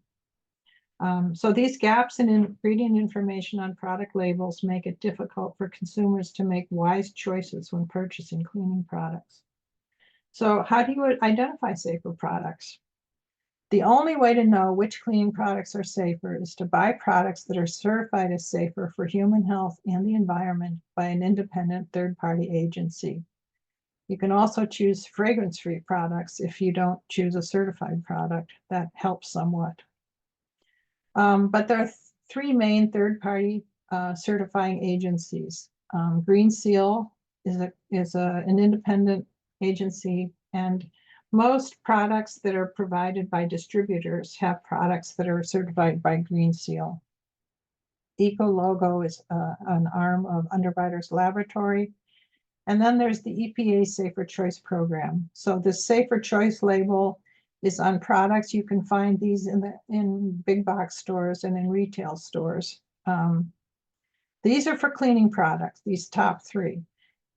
So these gaps in ingredient information on product labels make it difficult for consumers to make wise choices when purchasing cleaning products. So how do you identify safer products? The only way to know which cleaning products are safer is to buy products that are certified as safer for human health and the environment by an independent third-party agency. You can also choose fragrance-free products if you don't choose a certified product. That helps somewhat. But there are 3 main third-party certifying agencies. Green Seal is an independent agency, and most products that are provided by distributors have products that are certified by Green Seal. EcoLogo is an arm of Underwriters Laboratory. And then there's the EPA Safer Choice Program. So the Safer Choice label is on products. You can find these in big box stores and in retail stores. These are for cleaning products, these top 3.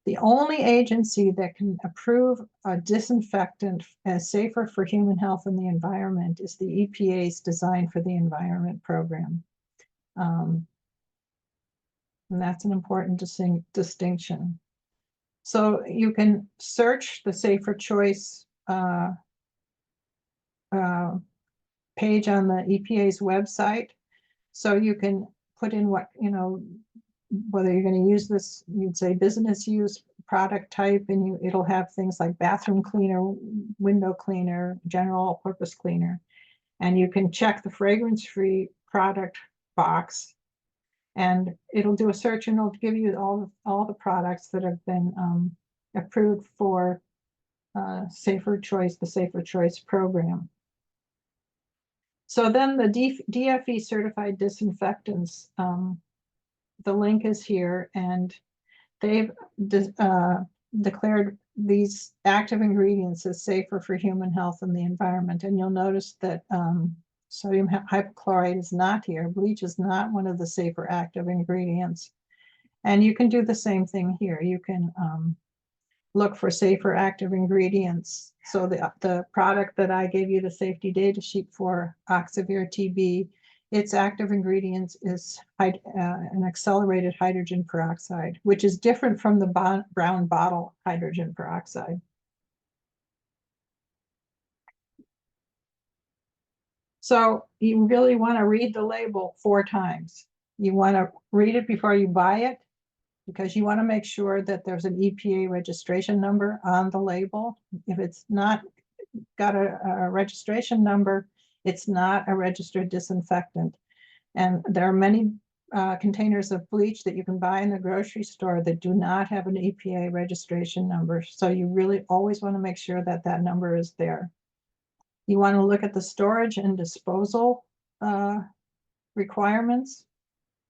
The only agency that can approve a disinfectant as safer for human health and the environment is the EPA's Design for the Environment program. And that's an important distinction. So you can search the Safer Choice page on the EPA's website. So you can put in what, whether you're going to use this, you'd say business use, product type, and it'll have things like bathroom cleaner, window cleaner, general purpose cleaner. And you can check the fragrance-free product box, and it'll do a search, and it'll give you all the products that have been approved for Safer Choice, the Safer Choice program. So then the DFE certified disinfectants, the link is here, and they've declared these active ingredients as safer for human health and the environment. And you'll notice that sodium hypochlorite is not here. Bleach is not one of the safer active ingredients. And you can do the same thing here. You can look for safer active ingredients. So the product that I gave you the safety data sheet for, Oxivir TB, its active ingredients is an accelerated hydrogen peroxide, which is different from the brown bottle hydrogen peroxide. So you really want to read the label 4 times. You want to read it before you buy it, because you want to make sure that there's an EPA registration number on the label. If it's not got a registration number, it's not a registered disinfectant. And there are many containers of bleach that you can buy in the grocery store that do not have an EPA registration number. So you really always want to make sure that that number is there. You want to look at the storage and disposal requirements,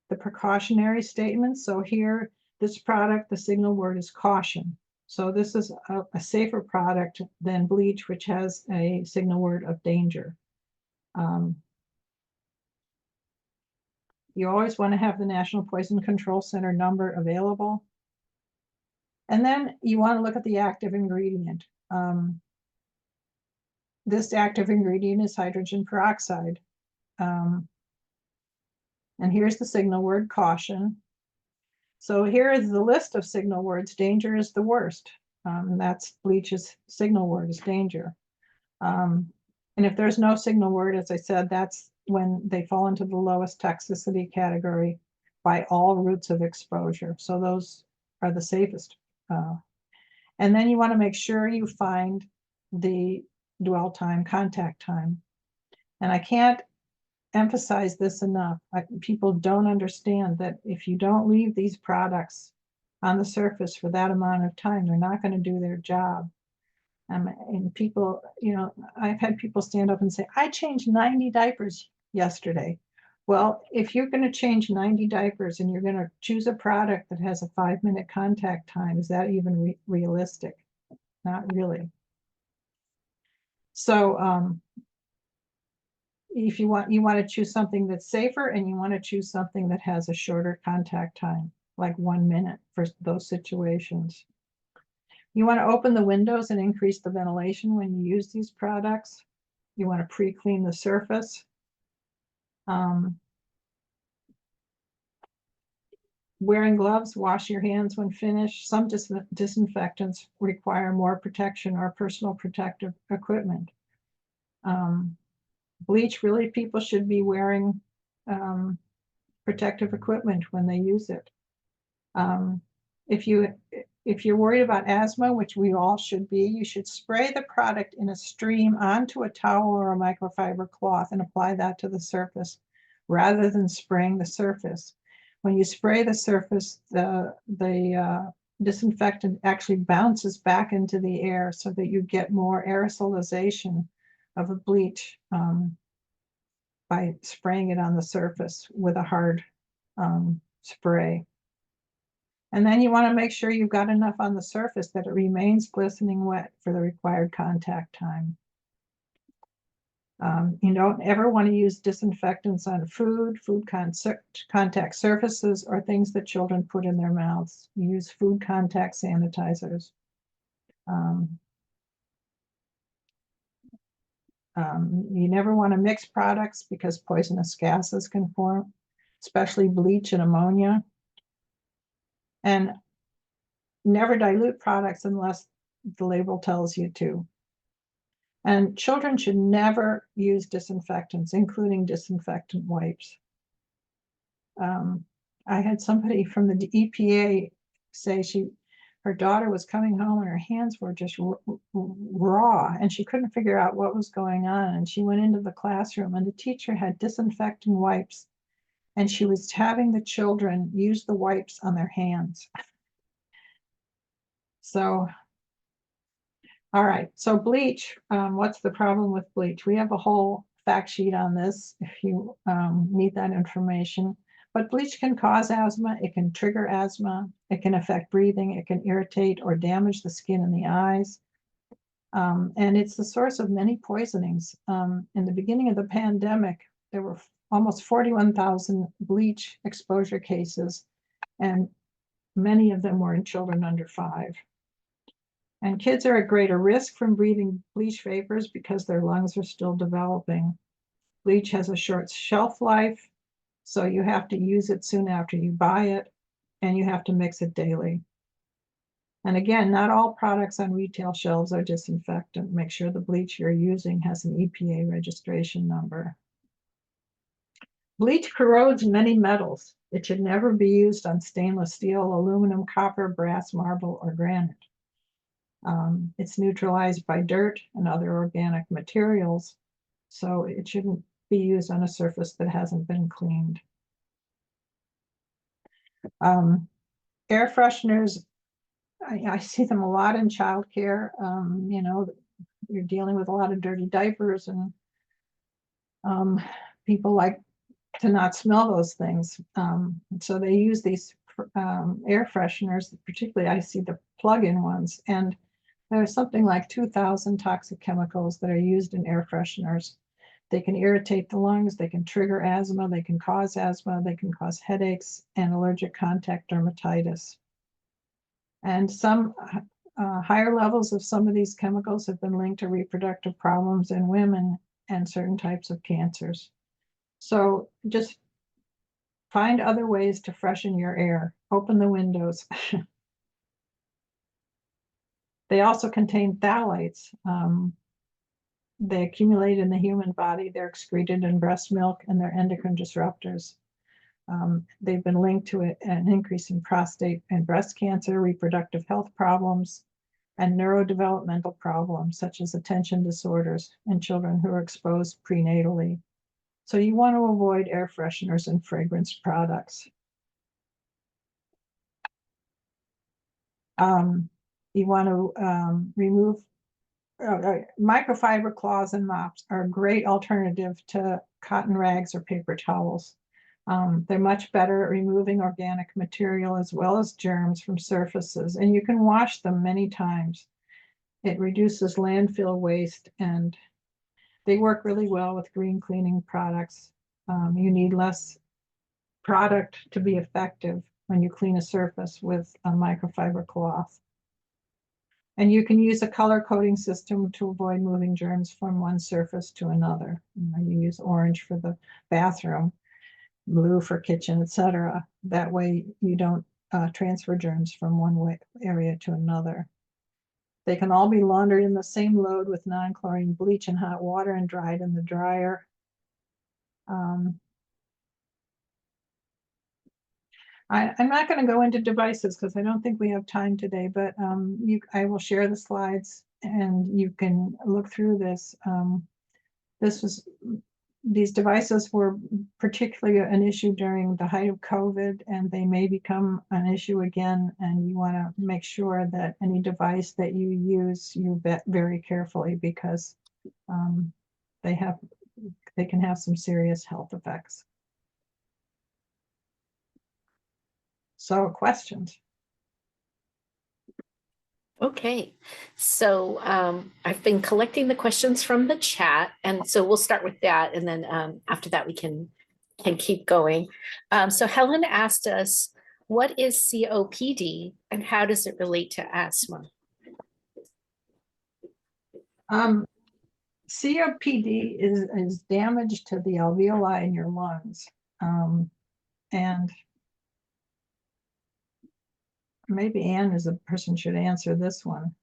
the precautionary statements. So here, this product, the signal word is caution. So this is a safer product than bleach, which has a signal word of danger. You always want to have the National Poison Control Center number available. And then you want to look at the active ingredient. This active ingredient is hydrogen peroxide. And here's the signal word, caution. So here is the list of signal words. Danger is the worst. And that's bleach's signal word is danger. And if there's no signal word, as I said, that's when they fall into the lowest toxicity category by all routes of exposure. So those are the safest. And then you want to make sure you find the dwell time, contact time. And I can't emphasize this enough. People don't understand that if you don't leave these products on the surface for that amount of time, they're not going to do their job. And people, you know, I've had people stand up and say, I changed 90 diapers yesterday. Well, if you're going to change 90 diapers and you're going to choose a product that has a 5-minute contact time, is that even realistic? Not really. So if you want to choose something that's safer, and you want to choose something that has a shorter contact time, like 1 minute for those situations. You want to open the windows and increase the ventilation when you use these products. You want to pre-clean the surface. Wearing gloves, wash your hands when finished. Some disinfectants require more protection or personal protective equipment. Bleach, really, people should be wearing protective equipment when they use it. If you're worried about asthma, which we all should be, you should spray the product in a stream onto a towel or a microfiber cloth and apply that to the surface rather than spraying the surface. When you spray the surface, the disinfectant actually bounces back into the air so that you get more aerosolization of a bleach by spraying it on the surface with a hard spray. And then you want to make sure you've got enough on the surface that it remains glistening wet for the required contact time. You don't ever want to use disinfectants on food contact surfaces, or things that children put in their mouths. You use food contact sanitizers. You never want to mix products because poisonous gases can form, especially bleach and ammonia. And never dilute products unless the label tells you to. And children should never use disinfectants, including disinfectant wipes. I had somebody from the EPA say her daughter was coming home and her hands were just raw, and she couldn't figure out what was going on. And she went into the classroom, and the teacher had disinfectant wipes, and she was having the children use the wipes on their hands. So, all right, so bleach, what's the problem with bleach? We have a whole fact sheet on this if you need that information. But bleach can cause asthma, it can trigger asthma, it can affect breathing, it can irritate or damage the skin and the eyes. And it's the source of many poisonings. In the beginning of the pandemic, there were almost 41,000 bleach exposure cases, and many of them were in children under 5. And kids are at greater risk from breathing bleach vapors because their lungs are still developing. Bleach has a short shelf life, so you have to use it soon after you buy it, and you have to mix it daily. And again, not all products on retail shelves are disinfectant. Make sure the bleach you're using has an EPA registration number. Bleach corrodes many metals. It should never be used on stainless steel, aluminum, copper, brass, marble, or granite. It's neutralized by dirt and other organic materials, so it shouldn't be used on a surface that hasn't been cleaned. Air fresheners, I see them a lot in childcare. You know, you're dealing with a lot of dirty diapers, and people like to not smell those things. So they use these air fresheners, particularly I see the plug-in ones, and there's something like 2,000 toxic chemicals that are used in air fresheners. They can irritate the lungs, they can trigger asthma, they can cause headaches and allergic contact dermatitis. And some higher levels of some of these chemicals have been linked to reproductive problems in women and certain types of cancers. So just find other ways to freshen your air. Open the windows. They also contain phthalates. They accumulate in the human body. They're excreted in breast milk, and they're endocrine disruptors. They've been linked to an increase in prostate and breast cancer, reproductive health problems, and neurodevelopmental problems such as attention disorders in children who are exposed prenatally. So you want to avoid air fresheners and fragrance products. You want to remove microfiber cloths and mops are a great alternative to cotton rags or paper towels. They're much better at removing organic material as well as germs from surfaces, and you can wash them many times. It reduces landfill waste, and they work really well with green cleaning products. You need less product to be effective when you clean a surface with a microfiber cloth. And you can use a color coding system to avoid moving germs from one surface to another. You use orange for the bathroom, blue for kitchen, etc. That way you don't transfer germs from one area to another. They can all be laundered in the same load with non-chlorine bleach and hot water and dried in the dryer. I'm not going to go into devices because I don't think we have time today, but I will share the slides and you can look through this. These devices were particularly an issue during the height of COVID, and they may become an issue again, and you want to make sure that any device that you use, you vet very carefully, because they can have some serious health effects. So, questions? Okay, so I've been collecting the questions from the chat, and so we'll start with that, and then after that we can keep going. So Helen asked us, what is COPD and how does it relate to asthma? COPD is damage to the alveoli in your lungs, and maybe Anne is a person should answer this one.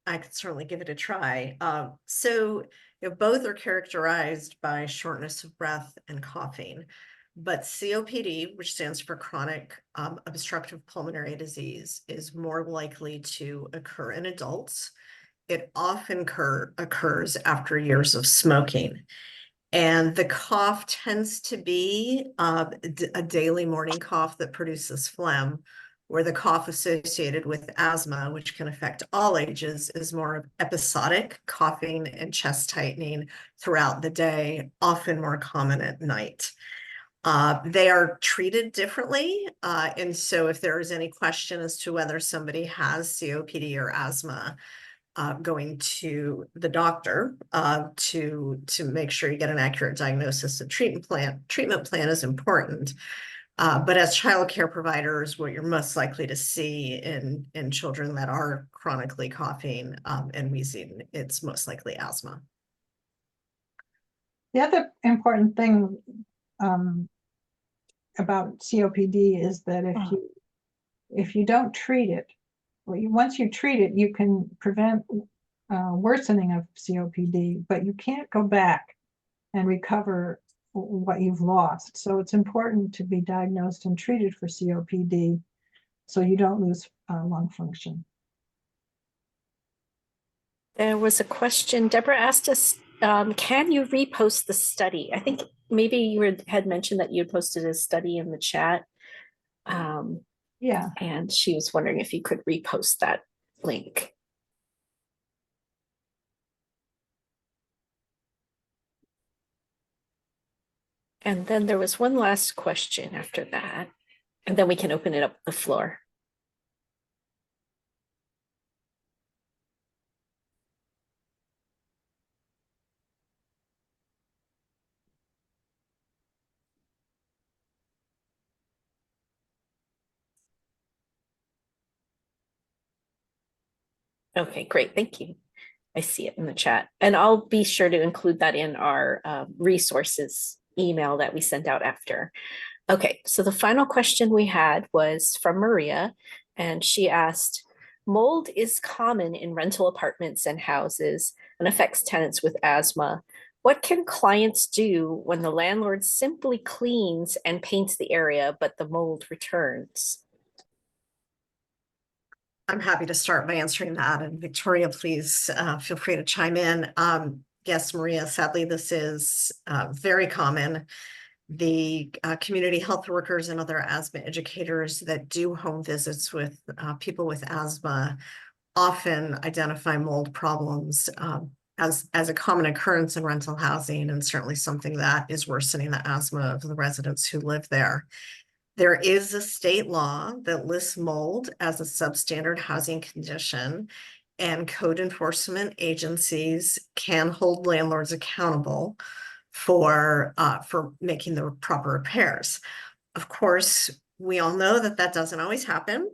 I could certainly give it a try. So both are characterized by shortness of breath and coughing, but COPD, which stands for chronic obstructive pulmonary disease, is more likely to occur in adults. It often occurs after years of smoking. And the cough tends to be a daily morning cough that produces phlegm, where the cough associated with asthma, which can affect all ages, is more episodic coughing and chest tightening throughout the day, often more common at night. They are treated differently. And so if there is any question as to whether somebody has COPD or asthma, going to the doctor to make sure you get an accurate diagnosis and treatment plan is important. But as child care providers, what you're most likely to see in children that are chronically coughing and wheezing, it's most likely asthma. The other important thing about COPD is that if you don't treat it, once you treat it, you can prevent worsening of COPD, but you can't go back and recover what you've lost. So it's important to be diagnosed and treated for COPD so you don't lose lung function. There was a question, Deborah asked us, can you repost the study? I think maybe you had mentioned that you had posted a study in the chat. Yeah, And she was wondering if you could repost that link. And then there was one last question after that, and then we can open it up the floor. Okay, great. Thank you. I see it in the chat. And I'll be sure to include that in our resources email that we sent out after. Okay, so the final question we had was from Maria, and she asked, mold is common in rental apartments and houses and affects tenants with asthma. What can clients do when the landlord simply cleans and paints the area, but the mold returns? I'm happy to start by answering that. And Victoria, please feel free to chime in. Yes, Maria, sadly, this is very common. The community health workers and other asthma educators that do home visits with people with asthma often identify mold problems as a common occurrence in rental housing, and certainly something that is worsening the asthma of the residents who live there. There is a state law that lists mold as a substandard housing condition, and code enforcement agencies can hold landlords accountable for making the proper repairs. Of course, we all know that that doesn't always happen.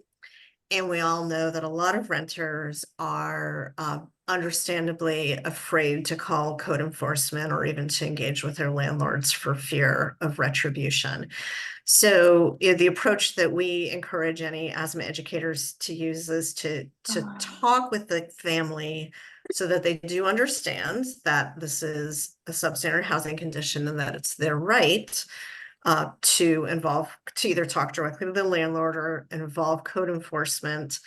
And we all know that a lot of renters are understandably afraid to call code enforcement or even to engage with their landlords for fear of retribution. So the approach that we encourage any asthma educators to use is to talk with the family so that they do understand that this is a substandard housing condition and that it's their right to either talk directly to the landlord or involve code enforcement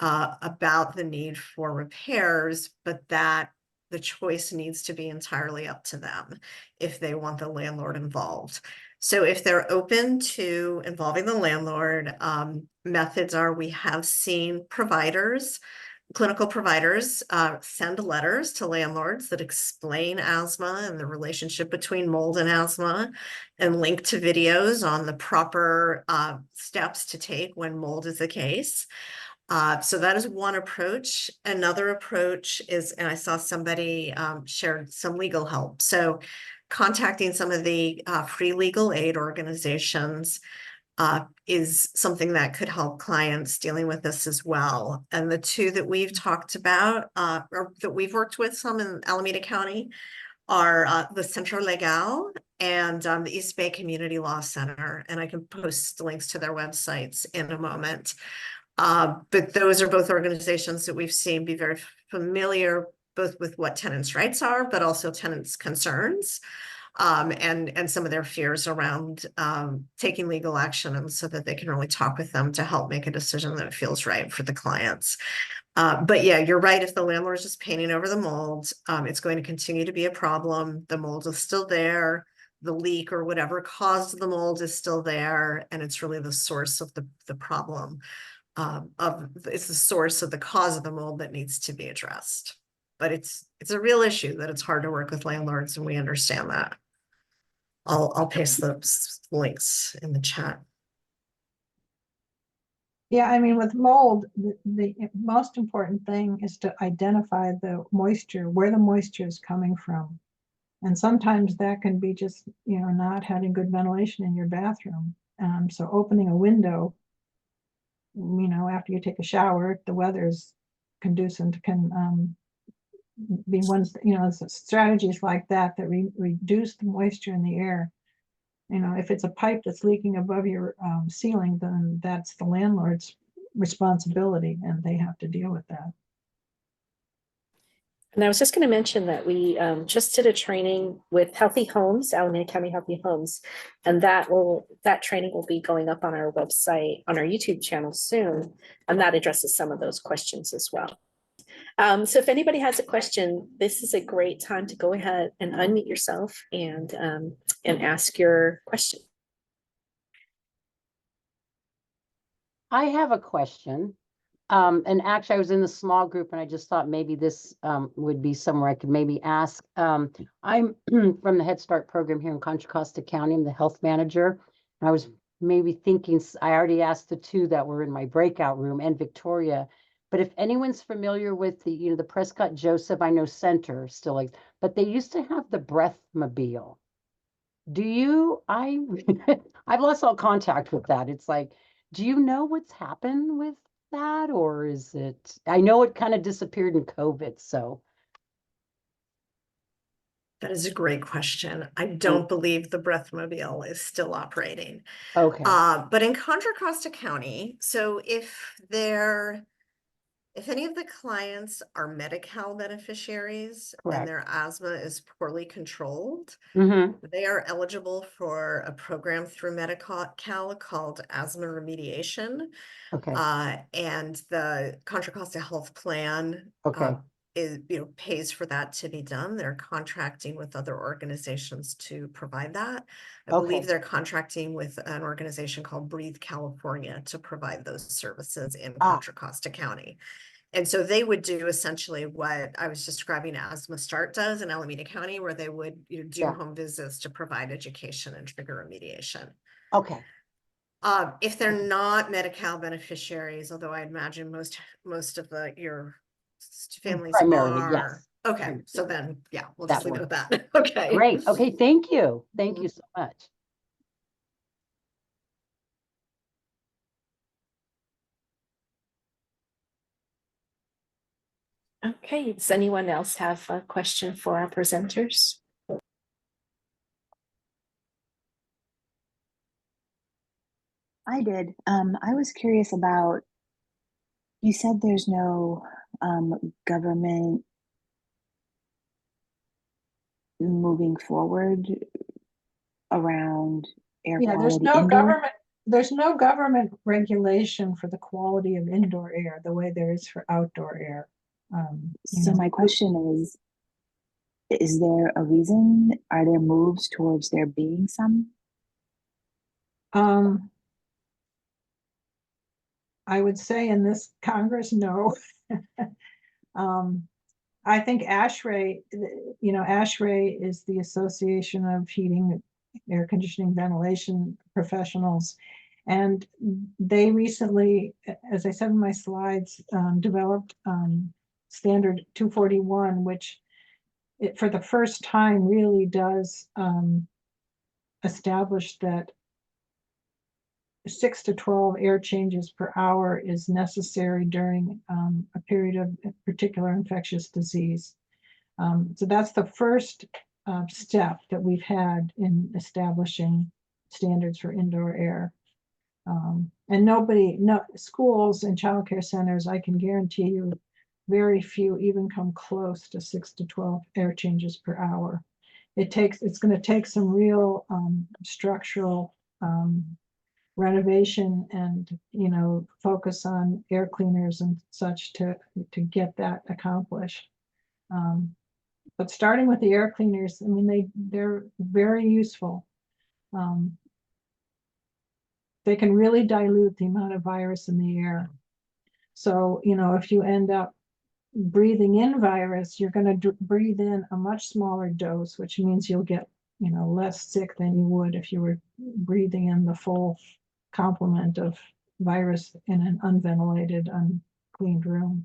about the need for repairs, but that the choice needs to be entirely up to them if they want the landlord involved. So if they're open to involving the landlord, methods are, we have seen clinical providers send letters to landlords that explain asthma and the relationship between mold and asthma, and link to videos on the proper steps to take when mold is the case. So that is one approach. Another approach is, and I saw somebody shared some legal help. So contacting some of the free legal aid organizations is something that could help clients dealing with this as well. And the two that we've talked about, or that we've worked with some in Alameda County, are the Centro Legal and the East Bay Community Law Center. And I can post links to their websites in a moment. But those are both organizations that we've seen be very familiar both with what tenants' rights are, but also tenants' concerns. And some of their fears around taking legal action, and so that they can really talk with them to help make a decision that feels right for the clients. But yeah, you're right. If the landlord is just painting over the mold, it's going to continue to be a problem. The mold is still there. The leak or whatever caused the mold is still there. And it's really the source of the problem. It's the source of the cause of the mold that needs to be addressed. But it's a real issue that it's hard to work with landlords, and we understand that. I'll paste those links in the chat. yeah, I mean, with mold, the most important thing is to identify the moisture, where the moisture is coming from. And sometimes that can be just, not having good ventilation in your bathroom. So opening a window, after you take a shower, if the weather's conducive, can be ones, strategies like that reduce the moisture in the air. If it's a pipe that's leaking above your ceiling, then that's the landlord's responsibility, and they have to deal with that. And I was just going to mention that we just did a training with Healthy Homes, Alameda County Healthy Homes, and that training will be going up on our website, on our YouTube channel soon, and that addresses some of those questions as well. So if anybody has a question, this is a great time to go ahead and unmute yourself and ask your question. I have a question. And actually I was in the small group and I just thought maybe this would be somewhere I could maybe ask. I'm from the Head Start program here in Contra Costa County. I'm the health manager. I was maybe thinking, I already asked the two that were in my breakout room and Victoria, but if anyone's familiar with the, the Prescott Joseph, I know Center still like, but they used to have the Breathmobile. Do you, I've lost all contact with that. It's like, do you know what's happened with that, or is it, I know it kind of disappeared in COVID, so. That is a great question. I don't believe the Breathmobile is still operating. Okay, But in Contra Costa County, so if any of the clients are Medi-Cal beneficiaries and correct. their asthma is poorly controlled, Mm-hmm. they are eligible for a program through Medi-Cal called asthma remediation. Okay, And the Contra Costa Health Plan okay, is, pays for that to be done. They're contracting with other organizations to provide that. I believe okay, they're contracting with an organization called Breathe California to provide those services in ah, Contra Costa County. And so they would do essentially what I was describing Asthma Start does in Alameda County, where they would do yeah, home visits to provide education and trigger remediation. okay, If they're okay. not Medi-Cal beneficiaries, although I imagine most of your families Primarily, are. yes. Okay, so then, yeah, we'll just That leave it at works. that. Okay. Great, okay, thank you. Thank you so much. Okay, does anyone else have a question for our presenters? I did. I was curious about, you said there's no government moving forward around air Yeah, quality indoor. there's no government regulation for the quality of indoor air the way there is for outdoor air. So my question is there a reason? Are there moves towards there being some? I would say in this Congress, no. I think ASHRAE, ASHRAE is the Association of Heating, Air Conditioning, Ventilation Professionals. And they recently, as I said in my slides, developed Standard 241, which for the first time really does establish that 6 to 12 air changes per hour is necessary during a period of particular infectious disease. So that's the first step that we've had in establishing standards for indoor air. And schools and childcare centers, I can guarantee you, very few even come close to 6 to 12 air changes per hour. It's going to take some real structural renovation and focus on air cleaners and such to get that accomplished. But starting with the air cleaners, I mean, they're very useful. They can really dilute the amount of virus in the air. So, if you end up breathing in virus, you're going to breathe in a much smaller dose, which means you'll get, less sick than you would if you were breathing in the full complement of virus in an unventilated, uncleaned room.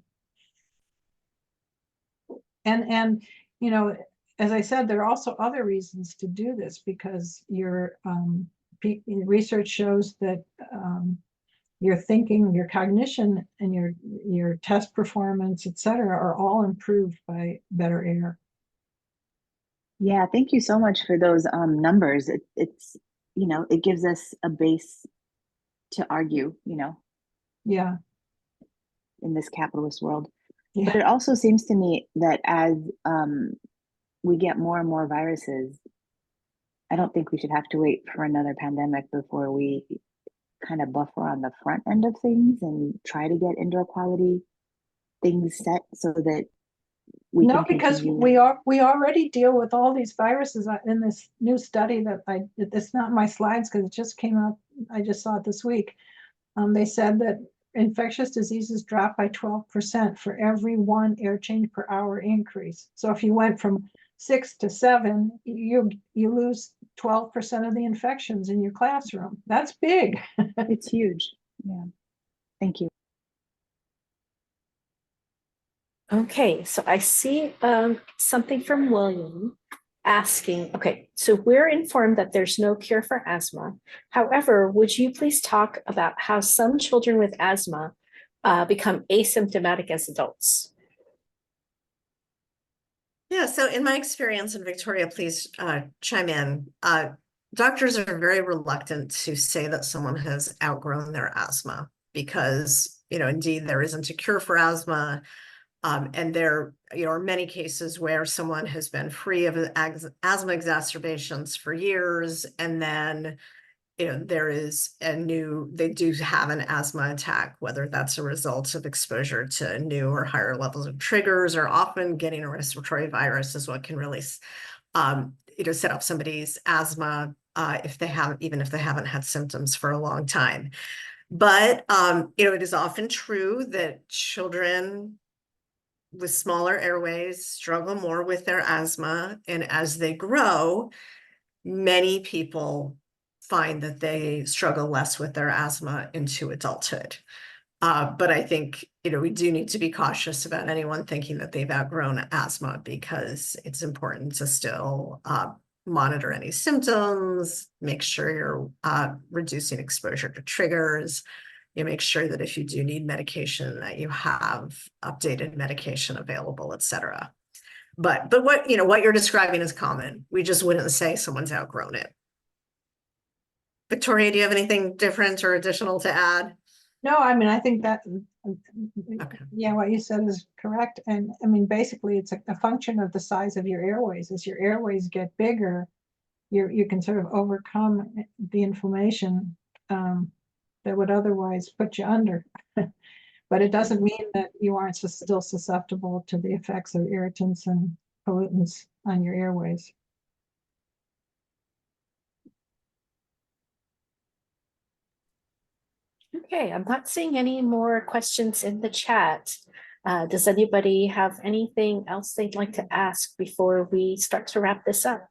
And as I said, there are also other reasons to do this, because your research shows that your thinking, your cognition, and your test performance, et cetera, are all improved by better air. Yeah, thank you so much for those numbers. It's it gives us a base to argue, Yeah. in this capitalist world. Yeah. But it also seems to me that as we get more and more viruses, I don't think we should have to wait for another pandemic before we kind of buffer on the front end of things and try to get indoor quality things set so that we No, can because continue. we already deal with all these viruses in this new study that it's not my slides because it just came out. I just saw it this week. They said that infectious diseases dropped by 12% for every 1 air change per hour increase. So if you went from 6 to 7, you lose 12% of the infections in your classroom. That's big. It's huge. Yeah. Thank you. Okay, so I see something from William asking, okay, so we're informed that there's no cure for asthma. However, would you please talk about how some children with asthma become asymptomatic as adults? Yeah, so in my experience, and Victoria, please chime in, doctors are very reluctant to say that someone has outgrown their asthma because, indeed there isn't a cure for asthma. And there, are many cases where someone has been free of asthma exacerbations for years, and then, there is they do have an asthma attack, whether that's a result of exposure to new or higher levels of triggers, or often getting a respiratory virus is what can really, set up somebody's asthma if they haven't had symptoms for a long time. But, it is often true that children with smaller airways struggle more with their asthma, and as they grow, many people find that they struggle less with their asthma into adulthood. But I think, we do need to be cautious about anyone thinking that they've outgrown asthma, because it's important to still monitor any symptoms, make sure you're reducing exposure to triggers. You make sure that if you do need medication, that you have updated medication available, et cetera. But what you're describing is common. We just wouldn't say someone's outgrown it. Victoria, do you have anything different or additional to add? No, I mean, I think that, Okay. yeah, what you said is correct. And I mean, basically, it's a function of the size of your airways. As your airways get bigger, you can sort of overcome the inflammation that would otherwise put you under. But it doesn't mean that you aren't still susceptible to the effects of irritants and pollutants on your airways. Okay, I'm not seeing any more questions in the chat. Does anybody have anything else they'd like to ask before we start to wrap this up?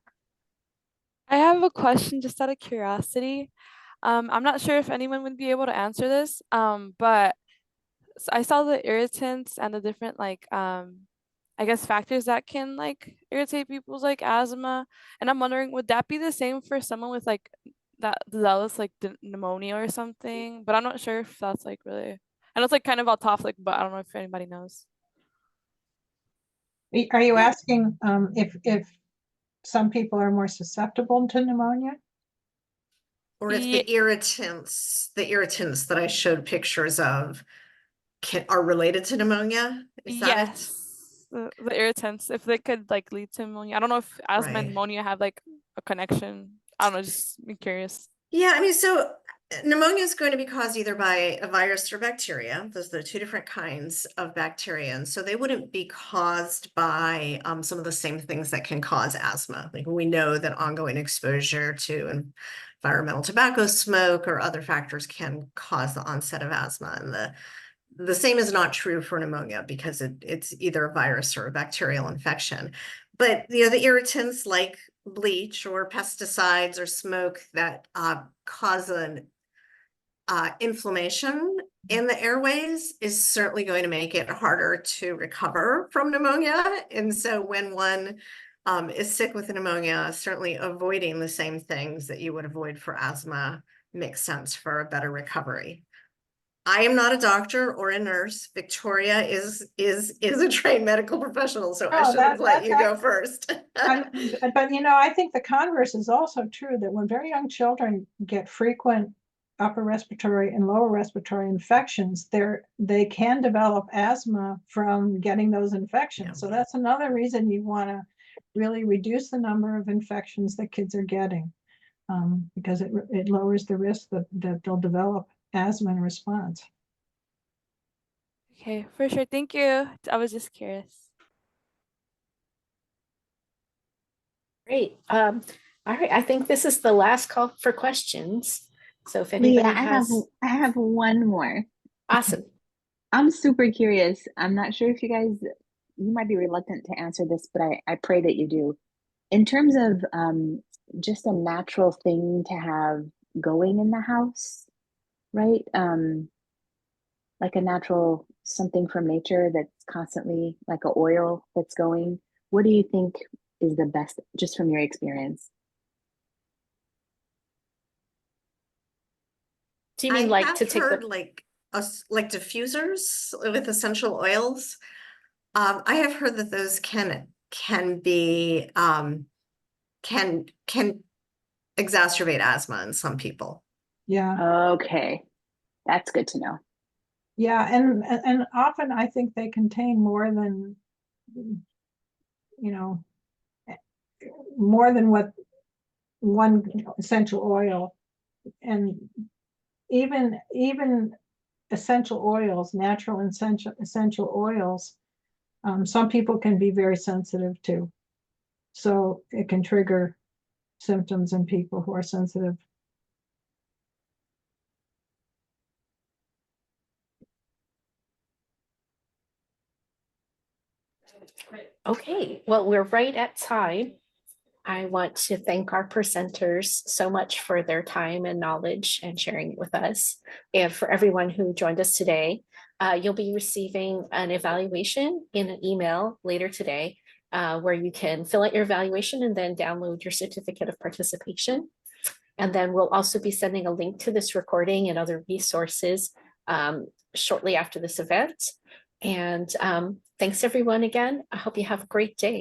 I have a question just out of curiosity. I'm not sure if anyone would be able to answer this, but I saw the irritants and the different I guess factors that can irritate people's asthma, and I'm wondering, would that be the same for someone with that zealous pneumonia or something? But I'm not sure if that's really. I know it's kind of off topic, but I don't know if anybody knows. Are you asking if some people are more susceptible to pneumonia? Or if the irritants that I showed pictures of are related to pneumonia? Is that it? The irritants, if they could lead to pneumonia. I don't know if asthma and Right. pneumonia have a connection. I don't know, just be curious. Yeah, I mean, so pneumonia is going to be caused either by a virus or bacteria. Those are the two different kinds of bacteria. And so they wouldn't be caused by some of the same things that can cause asthma. Like, we know that ongoing exposure to environmental tobacco smoke or other factors can cause the onset of asthma. And the same is not true for pneumonia, because it's either a virus or a bacterial infection. But the irritants like bleach or pesticides or smoke that cause an inflammation in the airways is certainly going to make it harder to recover from pneumonia. And so when one is sick with pneumonia, certainly avoiding the same things that you would avoid for asthma makes sense for a better recovery. I am not a doctor or a nurse. Victoria is a trained medical professional, so I should have let you go first. But I think the converse is also true, that when very young children get frequent upper respiratory and lower respiratory infections, they can develop asthma from getting those infections. Yeah. So that's another reason you want to really reduce the number of infections that kids are getting, because it lowers the risk that they'll develop asthma in response. Okay, for sure. Thank you. I was just curious. Great. All right, I think this is the last call for questions. So if Leah, anybody has, I have one more. awesome. I'm super curious. I'm not sure if you guys, you might be reluctant to answer this, but I pray that you do. In terms of just a natural thing to have going in the house, right? Like a natural something from nature that's constantly like a oil that's going. What do you think is the best, just from your experience? Do you mean I like have to take heard the, like like diffusers with essential oils. I have heard that those can be can exacerbate asthma in some people. Yeah, Okay, that's good to know. yeah, and often I think they contain more than, you know, more than what one essential oil, and even essential oils, natural essential oils, some people can be very sensitive to. So it can trigger symptoms in people who are sensitive. okay, well, we're right at time. I want to thank our presenters so much for their time and knowledge and sharing it with us. And for everyone who joined us today, you'll be receiving an evaluation in an email later today, where you can fill out your evaluation and then download your certificate of participation. And then we'll also be sending a link to this recording and other resources shortly after this event. And thanks everyone again. I hope you have a great day.